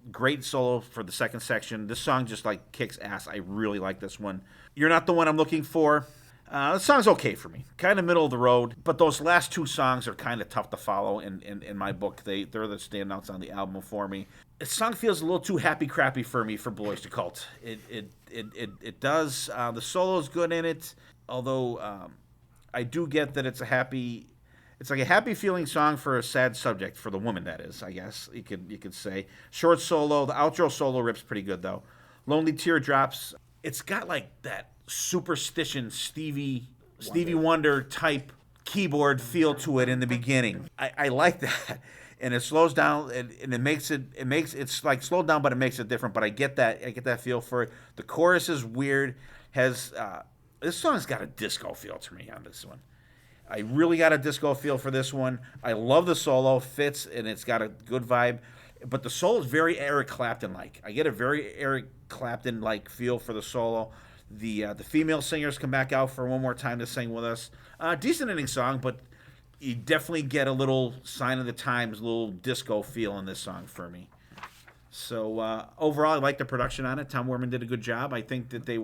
[SPEAKER 3] great solo for the second section. This song just like kicks ass. I really like this one. You're Not the One I'm Looking For. The song's okay for me, kind of middle of the road, but those last two songs are kind of tough to follow in my book. They're the standouts on the album for me. This song feels a little too happy crappy for me for Blue Oyster Cult. It does. The solo's good in it, although I do get that it's like a happy feeling song for a sad subject for the woman. That is, I guess you could say. Short solo. The outro solo rips pretty good though. Lonely Teardrops. It's got like that superstition Stevie Wonder type keyboard feel to it in the beginning. I like that, and it slows down and it's like slowed down, but it makes it different. But I get that feel for it. The chorus is weird. This song's got a disco feel to me on this one. I really got a disco feel for this one. I love the solo, fits, and it's got a good vibe. But the solo is very Eric Clapton-like. I get a very Eric Clapton-like feel for the solo. The female singers come back out for one more time to sing with us. Decent ending song, but you definitely get a little sign of the times, a little disco feel in this song for me. So overall, I like the production on it. Tom Werman did a good job. I think that they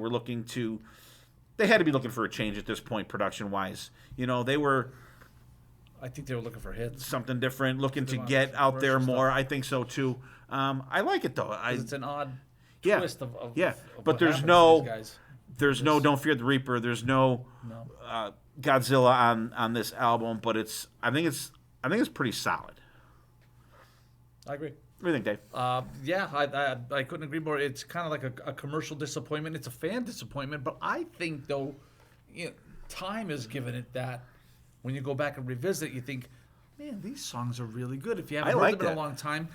[SPEAKER 3] had to be looking for a change at this point, production-wise.
[SPEAKER 4] I think they were looking for hits.
[SPEAKER 3] Something different, looking to get out there more. I think so, too. I like it, though.
[SPEAKER 4] It's an odd twist of
[SPEAKER 3] but there's no Don't Fear the Reaper. There's no Godzilla on this album, but I think it's pretty solid.
[SPEAKER 4] I agree.
[SPEAKER 3] What do you think, Dave?
[SPEAKER 4] I couldn't agree more. It's kind of like a commercial disappointment. It's a fan disappointment, but I think, though, time has given it that when you go back and revisit, you think, man, these songs are really good. If you haven't
[SPEAKER 3] I
[SPEAKER 4] heard
[SPEAKER 3] like
[SPEAKER 4] them in
[SPEAKER 3] that.
[SPEAKER 4] a long time,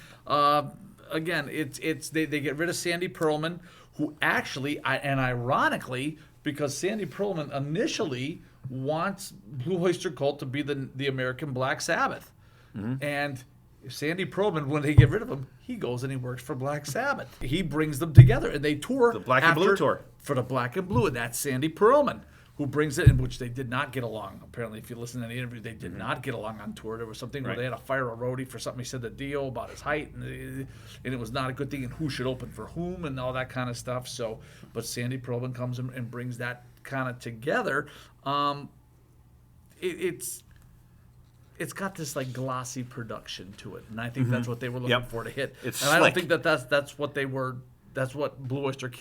[SPEAKER 4] again, they get rid of Sandy Pearlman, who actually, and ironically, because Sandy Pearlman initially wants Blue Oyster Cult to be the American Black Sabbath, and Sandy Pearlman, when they get rid of him, he goes and he works for Black Sabbath. He brings them together, and they tour
[SPEAKER 3] The Black and Blue tour.
[SPEAKER 4] for the Black and Blue, and that's Sandy Pearlman who brings it, in which they did not get along. Apparently, if you listen to the interview, they did not get along on tour. There was something where they had to fire a roadie for something he said to Dio about his height, and it was not a good thing, and who should open for whom, and all that kind of stuff. So, but Sandy Pearlman comes and brings that kind of together. It's got this like glossy production to it, and I think that's what they were looking for to hit.
[SPEAKER 3] It's
[SPEAKER 4] and I don't
[SPEAKER 3] slick.
[SPEAKER 4] think that's what they were. That's what Blue Oyster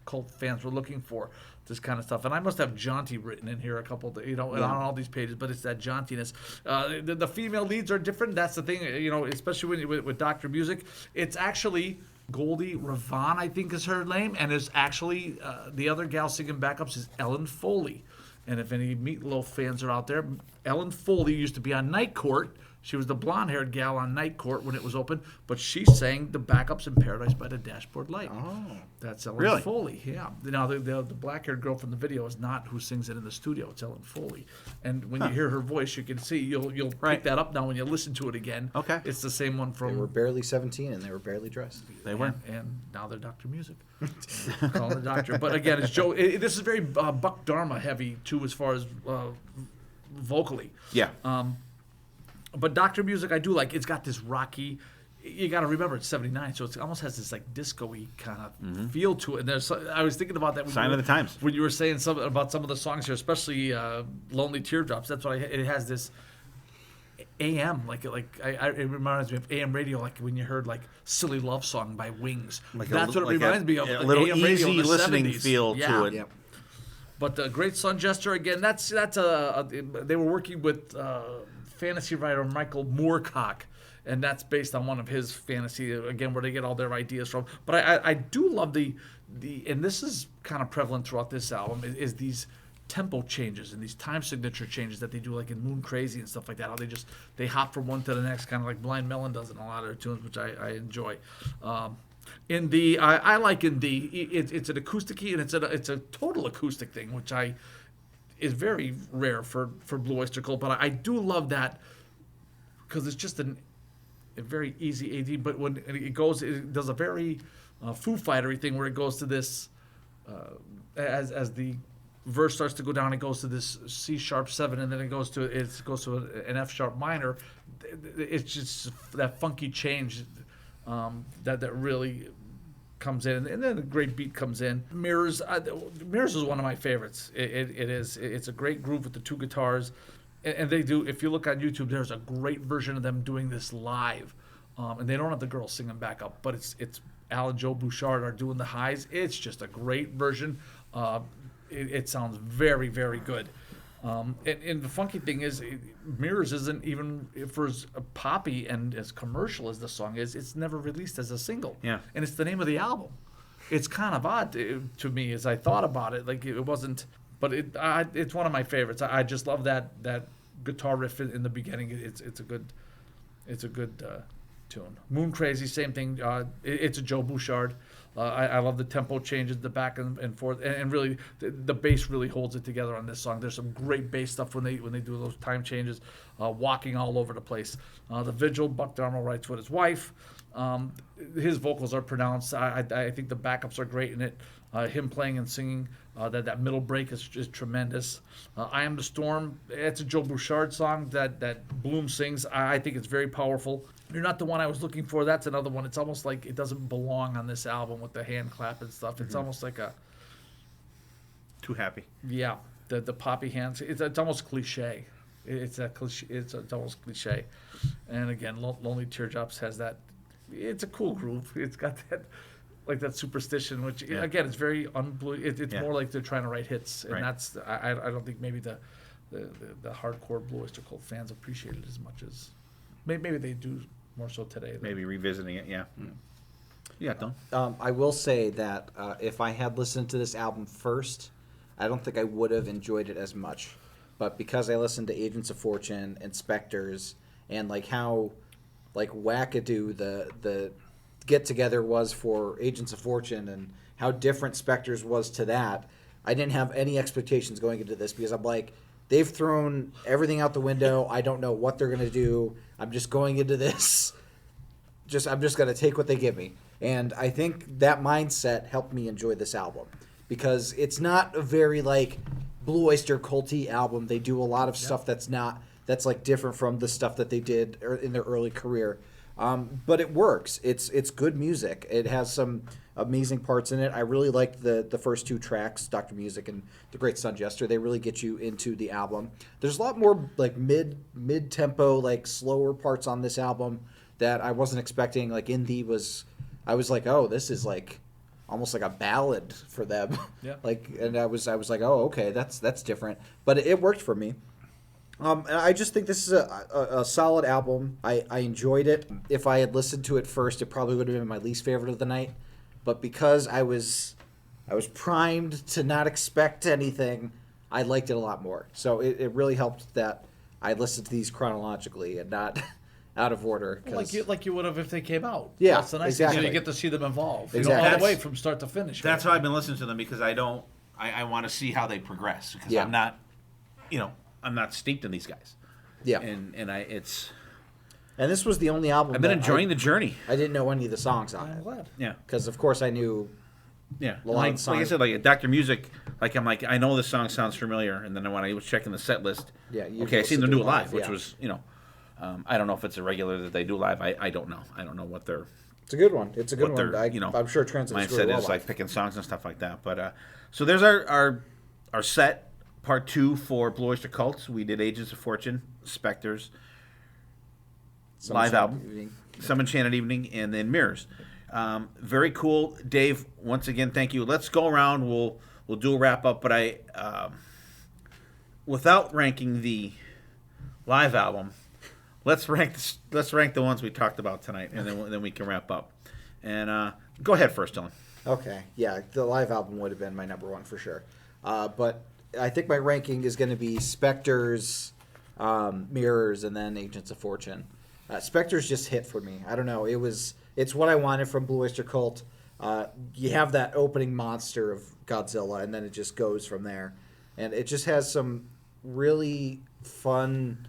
[SPEAKER 4] Cult fans were looking for. This kind of stuff, and I must have jaunty written in here a couple, on all these pages. But it's that jauntiness. The female leads are different. That's the thing, especially with Dr. Music. It's actually Goldie Ravon, I think is her name, and is actually the other gal singing backups is Ellen Foley. And if any Meatloaf fans are out there, Ellen Foley used to be on Night Court. She was the blonde-haired gal on Night Court when it was open, but she sang the backups in Paradise by the Dashboard Light. Oh. That's Ellen Foley, yeah. Now, the black-haired girl from the video is not who sings it in the studio. It's Ellen Foley. And when you hear her voice, you can see, you'll pick that up now when you listen to it again.
[SPEAKER 3] Okay.
[SPEAKER 4] It's the same one from...
[SPEAKER 5] They were barely 17 and they were barely dressed.
[SPEAKER 3] They were.
[SPEAKER 4] And now they're Dr. Music. Calling the doctor. But again, it's Joe. This is very Buck Dharma heavy, too, as far as vocally.
[SPEAKER 3] Yeah.
[SPEAKER 4] But Dr. Music, I do like. It's got this rocky. You got to remember it's '79, so it almost has this like disco-y kind of feel to it. And I was thinking about that.
[SPEAKER 3] Sign of the times.
[SPEAKER 4] When you were saying something about some of the songs here, especially "Lonely Teardrops." That's what it has this AM it reminds me of AM radio, like when you heard like "Silly Love Song" by Wings. That's what it reminds me of.
[SPEAKER 3] A little
[SPEAKER 4] AM radio
[SPEAKER 3] easy
[SPEAKER 4] in the
[SPEAKER 3] listening
[SPEAKER 4] 70s.
[SPEAKER 3] feel to it.
[SPEAKER 5] Yep.
[SPEAKER 4] But the Great Sun Jester, again, they were working with fantasy writer Michael Moorcock, and that's based on one of his fantasy, again, where they get all their ideas from. But I do love the and this is kind of prevalent throughout this album, is these tempo changes and these time signature changes that they do, like in Moon Crazy and stuff like that, how they hop from one to the next, kind of like Blind Melon does in a lot of their tunes, which I enjoy. In the I like in the it's an acoustic-y, and it's a total acoustic thing, which is very rare for Blue Oyster Cult. But I do love that because it's just a very easy AD. But when it does a very Foo Fighter-y thing where it goes to this as the verse starts to go down, it goes to this C sharp 7, and then it goes to an F sharp minor. It's just that funky change that really comes in, and then a great beat comes in. Mirrors is one of my favorites. It's a great groove with the two guitars, and they do. If you look on YouTube, there's a great version of them doing this live, and they don't have the girls singing back up, but it's Al and Joe Bouchard are doing the highs. It's just a great version. It sounds very, very good. And the funky thing is, Mirrors isn't even, for as poppy and as commercial as the song is, it's never released as a single.
[SPEAKER 3] Yeah.
[SPEAKER 4] And it's the name of the album. It's kind of odd to me as I thought about it. Like, it wasn't, but it's one of my favorites. I just love that guitar riff in the beginning. It's a good tune. Moon Crazy, same thing. It's a Joe Bouchard. I love the tempo changes, the back and forth, and really the bass really holds it together on this song. There's some great bass stuff when they do those time changes, walking all over the place. The Vigil, Buck Dharma writes with his wife. His vocals are pronounced. I think the backups are great in it. Him playing and singing, that middle break is tremendous. I Am the Storm, it's a Joe Bouchard song that Bloom sings. I think it's very powerful. You're Not the One I Was Looking For, that's another one. It's almost like it doesn't belong on this album with the hand clap and stuff. It's almost like
[SPEAKER 3] Too happy.
[SPEAKER 4] yeah, the poppy hands. It's almost cliche. It's almost cliche. And again, Lonely Teardrops has that. It's a cool groove. It's got that superstition, which again, it's very It's more like they're trying to write hits, and that's I don't think maybe the hardcore Blue Oyster Cult fans appreciate it as much as maybe they do more so today.
[SPEAKER 3] Maybe revisiting it, yeah. Yeah, Don.
[SPEAKER 5] I will say that if I had listened to this album first, I don't think I would have enjoyed it as much. But because I listened to Agents of Fortune and Spectres and like how like wackadoo the get together was for Agents of Fortune and how different Spectres was to that. I didn't have any expectations going into this because I'm like, they've thrown everything out the window. I don't know what they're going to do. I'm just going into this. I'm just going to take what they give me. And I think that mindset helped me enjoy this album because it's not a very like Blue Oyster Culty album. They do a lot of stuff that's like different from the stuff that they did in their early career. But it works. It's good music. It has some amazing parts in it. I really liked the first two tracks, Dr. Music and The Great Sun Jester. They really get you into the album. There's a lot more like mid tempo, like slower parts on this album that I wasn't expecting. Like I was like, oh, this is like almost like a ballad for them.
[SPEAKER 4] Yeah.
[SPEAKER 5] And I was like, oh, okay, that's different. But it worked for me. And I just think this is a solid album. I enjoyed it. If I had listened to it first, it probably would have been my least favorite of the night. But because I was primed to not expect anything, I liked it a lot more. So it really helped that I listened to these chronologically and not out of order.
[SPEAKER 4] Like you would have if they came out.
[SPEAKER 5] Yeah,
[SPEAKER 4] that's the nice
[SPEAKER 5] exactly.
[SPEAKER 4] thing. You get to see them evolve.
[SPEAKER 5] Exactly.
[SPEAKER 4] All the way from start to finish.
[SPEAKER 3] That's
[SPEAKER 4] right?
[SPEAKER 3] how I've been listening to them because I want to see how they progress because
[SPEAKER 5] Yeah.
[SPEAKER 3] I'm not, I'm not steeped in these guys.
[SPEAKER 5] Yeah.
[SPEAKER 3] And
[SPEAKER 5] And this was the only album
[SPEAKER 3] I've been
[SPEAKER 5] that
[SPEAKER 3] enjoying the journey.
[SPEAKER 5] I didn't know any of the songs on
[SPEAKER 4] I'm
[SPEAKER 5] it.
[SPEAKER 4] glad.
[SPEAKER 3] Yeah.
[SPEAKER 5] Because, of course, I knew
[SPEAKER 3] Yeah.
[SPEAKER 5] a lot of the
[SPEAKER 3] Like I
[SPEAKER 5] songs.
[SPEAKER 3] said, like Dr. Music, I'm like, I know this song sounds familiar. And then when I was checking the set list,
[SPEAKER 5] Yeah, you
[SPEAKER 3] okay, I seen
[SPEAKER 5] listened
[SPEAKER 3] them
[SPEAKER 5] to
[SPEAKER 3] do
[SPEAKER 5] it
[SPEAKER 3] it live,
[SPEAKER 5] live,
[SPEAKER 3] which
[SPEAKER 5] yeah.
[SPEAKER 3] was, I don't know if it's a regular that they do live. I don't know. I don't know what their
[SPEAKER 5] It's a good one. It's a good
[SPEAKER 3] what
[SPEAKER 5] one.
[SPEAKER 3] their
[SPEAKER 5] I'm sure it translates
[SPEAKER 3] mindset
[SPEAKER 5] really well.
[SPEAKER 3] is, like picking songs and stuff like that. But so there's our set part 2 for Blue Oyster Cult. We did Agents of Fortune, Spectres,
[SPEAKER 5] Some
[SPEAKER 3] live
[SPEAKER 5] Enchanted
[SPEAKER 3] album,
[SPEAKER 5] Evening.
[SPEAKER 3] Some Enchanted Evening, and then Mirrors. Very cool, Dave. Once again, thank you. Let's go around. We'll do a wrap up, but I without ranking the live album, let's rank the ones we talked about tonight, and then we can wrap up. And go ahead first, Dylan.
[SPEAKER 5] Okay, yeah, the live album would have been my number one for sure. But I think my ranking is going to be Spectres, Mirrors, and then Agents of Fortune. Spectres just hit for me. I don't know. It's what I wanted from Blue Oyster Cult. You have that opening monster of Godzilla, and then it just goes from there. And it just has some really fun,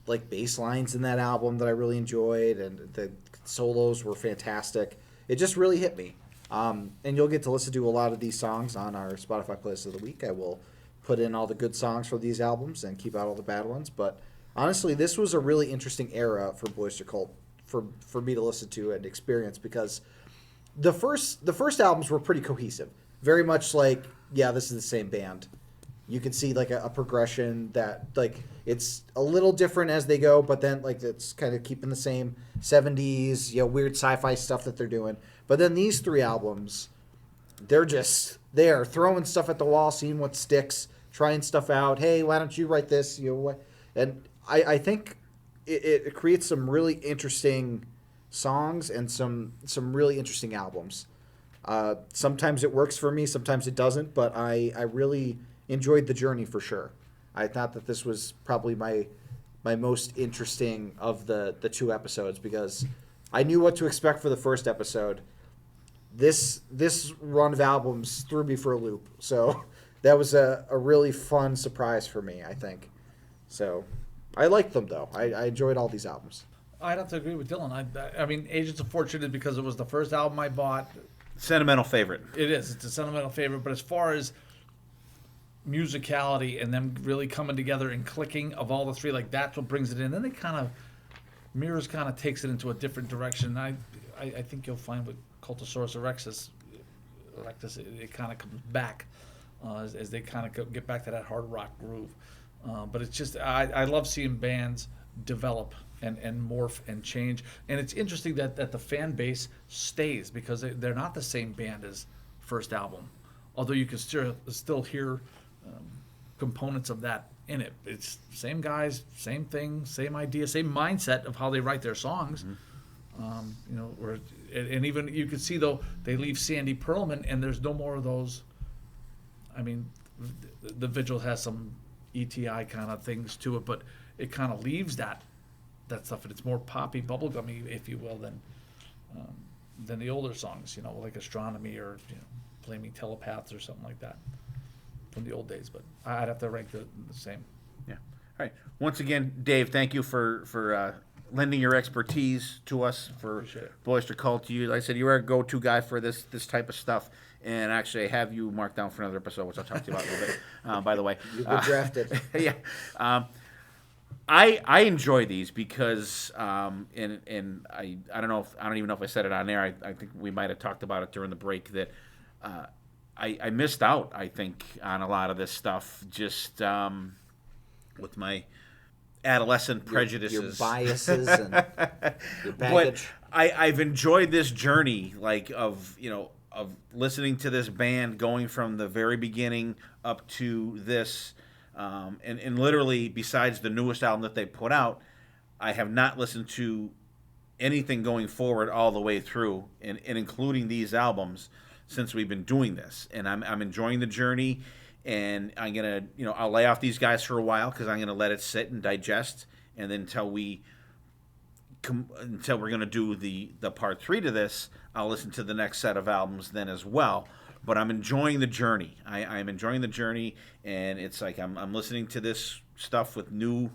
[SPEAKER 5] like, bass lines in that album that I really enjoyed, and the solos were fantastic. It just really hit me. And you'll get to listen to a lot of these songs on our Spotify playlist of the week. I will put in all the good songs for these albums and keep out all the bad ones. But honestly, this was a really interesting era for Blue Oyster Cult for me to listen to and experience because the first albums were pretty cohesive. Very much like, yeah, this is the same band. You can see like a progression that like it's a little different as they go, but then like it's kind of keeping the same 70s, weird sci-fi stuff that they're doing. But then these 3 albums, they are throwing stuff at the wall, seeing what sticks, trying stuff out. Hey, why don't you write this? And I think it creates some really interesting songs and some really interesting albums. Sometimes it works for me, sometimes it doesn't, but I really enjoyed the journey for sure. I thought that this was probably my most interesting of the 2 episodes because I knew what to expect for the first episode. This run of albums threw me for a loop, so that was a really fun surprise for me, I think. So I liked them though. I enjoyed all these albums.
[SPEAKER 4] I'd have to agree with Dylan. I mean, Agents of Fortune is because it was the first album I bought.
[SPEAKER 3] Sentimental favorite.
[SPEAKER 4] It is. It's a sentimental favorite. But as far as musicality and them really coming together and clicking of all the 3, like that's what brings it in. Then Mirrors kind of takes it into a different direction. I think you'll find with Cultosaurus Erectus, it kind of comes back as they kind of get back to that hard rock groove. But it's just, I love seeing bands develop and morph and change. And it's interesting that the fan base stays because they're not the same band as first album. Although you can still hear components of that in it. It's same guys, same thing, same idea, same mindset of how they write their songs. And even you can see though they leave Sandy Pearlman and there's no more of those. I mean, the Vigil has some ETI kind of things to it, but it kind of leaves that that stuff, and it's more poppy, bubblegummy, if you will, than the older songs, you know, like Astronomy or, you know, Flaming Telepaths or something like that from the old days. But I'd have to rank the same.
[SPEAKER 3] Yeah. All right. Once again, Dave, thank you for lending your expertise to us for Blue Oyster Cult. Like I said, you are a go-to guy for this type of stuff. And actually, I have you marked down for another episode, which I'll talk to you about in a little bit, by the way.
[SPEAKER 5] You've been drafted.
[SPEAKER 3] Yeah. I enjoy these because, and I don't even know if I said it on air. I think we might have talked about it during the break that I missed out, I think, on a lot of this stuff just with my adolescent prejudices.
[SPEAKER 5] Your biases and your baggage.
[SPEAKER 3] But I've enjoyed this journey, like, of listening to this band going from the very beginning up to this. And literally, besides the newest album that they put out, I have not listened to anything going forward all the way through, and including these albums, since we've been doing this. And I'm enjoying the journey, and I'm gonna, I'll lay off these guys for a while because I'm gonna let it sit and digest, and then until we're gonna do the part 3 to this, I'll listen to the next set of albums then as well. But I'm enjoying the journey. I'm enjoying the journey, and it's like I'm listening to this stuff with new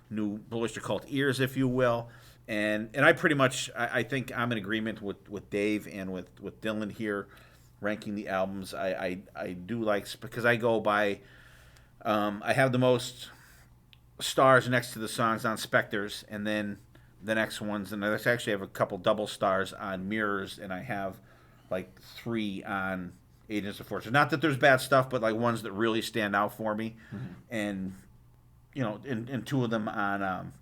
[SPEAKER 3] Blue Oyster Cult ears, if you will. And I pretty much I think I'm in agreement with Dave and with Dylan here, ranking the albums. I do like, because I go by I have the most stars next to the songs on Spectres, and then the next ones, and I actually have a couple double stars on Mirrors, and I have like 3 on Agents of Fortune. Not that there's bad stuff, but like ones that really stand out for me. And and 2 of them on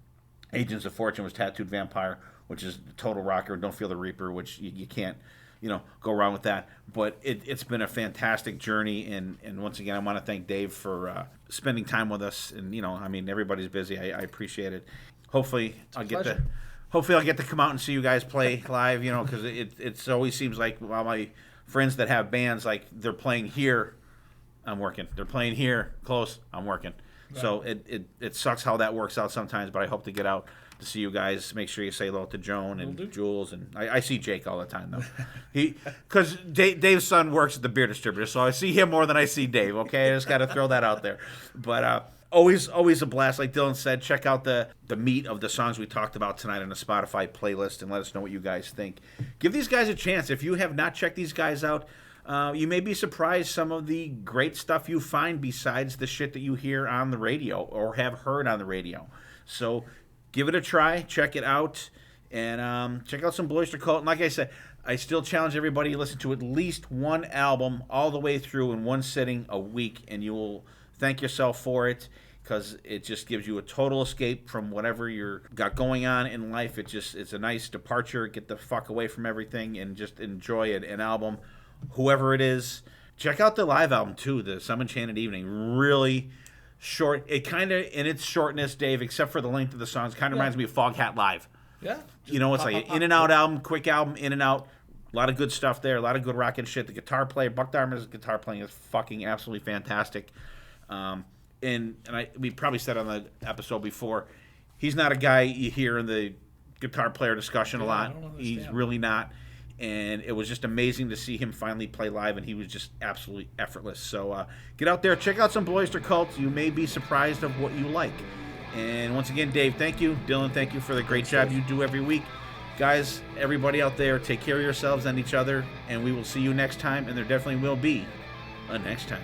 [SPEAKER 3] Agents of Fortune was Tattooed Vampire, which is total rocker, Don't Feel the Reaper, which you can't go wrong with that. But it's been a fantastic journey, and once again I want to thank Dave for spending time with us. And everybody's busy. I appreciate it. Hopefully I'll get to come out and see you guys play live, because it always seems like, while my friends that have bands, like, they're playing here, I'm working. They're playing here, close, I'm working. Right. So it sucks how that works out sometimes, but I hope to get out to see you guys. Make sure you say hello to Joan and Jules, and I see Jake all the time, though. Because Dave's son works at the beer distributor, so I see him more than I see Dave, okay? I just got to throw that out there. But always a blast. Like Dylan said, check out the meat of the songs we talked about tonight on the Spotify playlist, and let us know what you guys think. Give these guys a chance. If you have not checked these guys out, you may be surprised some of the great stuff you find besides the shit that you hear on the radio or have heard on the radio. So give it a try. Check it out. And check out some Blue Oyster Cult. And like I said, I still challenge everybody to listen to at least one album all the way through in one sitting a week, and you will thank yourself for it, because it just gives you a total escape from whatever you're got going on in life. It's a nice departure. Get the fuck away from everything and just enjoy an album, whoever it is. Check out the live album too, Some Enchanted Evening. Really short. It kind of, in its shortness, Dave, except for the length of the songs, kind of reminds me of Foghat Live.
[SPEAKER 4] Yeah.
[SPEAKER 3] It's like an in and out album, quick album, in and out. A lot of good stuff there. A lot of good rockin' shit. The guitar player, Buck Dharma's guitar playing is fucking absolutely fantastic. And we probably said on the episode before, he's not a guy you hear in the guitar player discussion a lot. He's really not. And it was just amazing to see him finally play live, and he was just absolutely effortless. So get out there, check out some Blue Oyster Cult. You may be surprised of what you like. And once again, Dave, thank you. Dylan, thank you for the great job you do every week. Guys, everybody out there, take care of yourselves and each other, and we will see you next time, and there definitely will be a next time.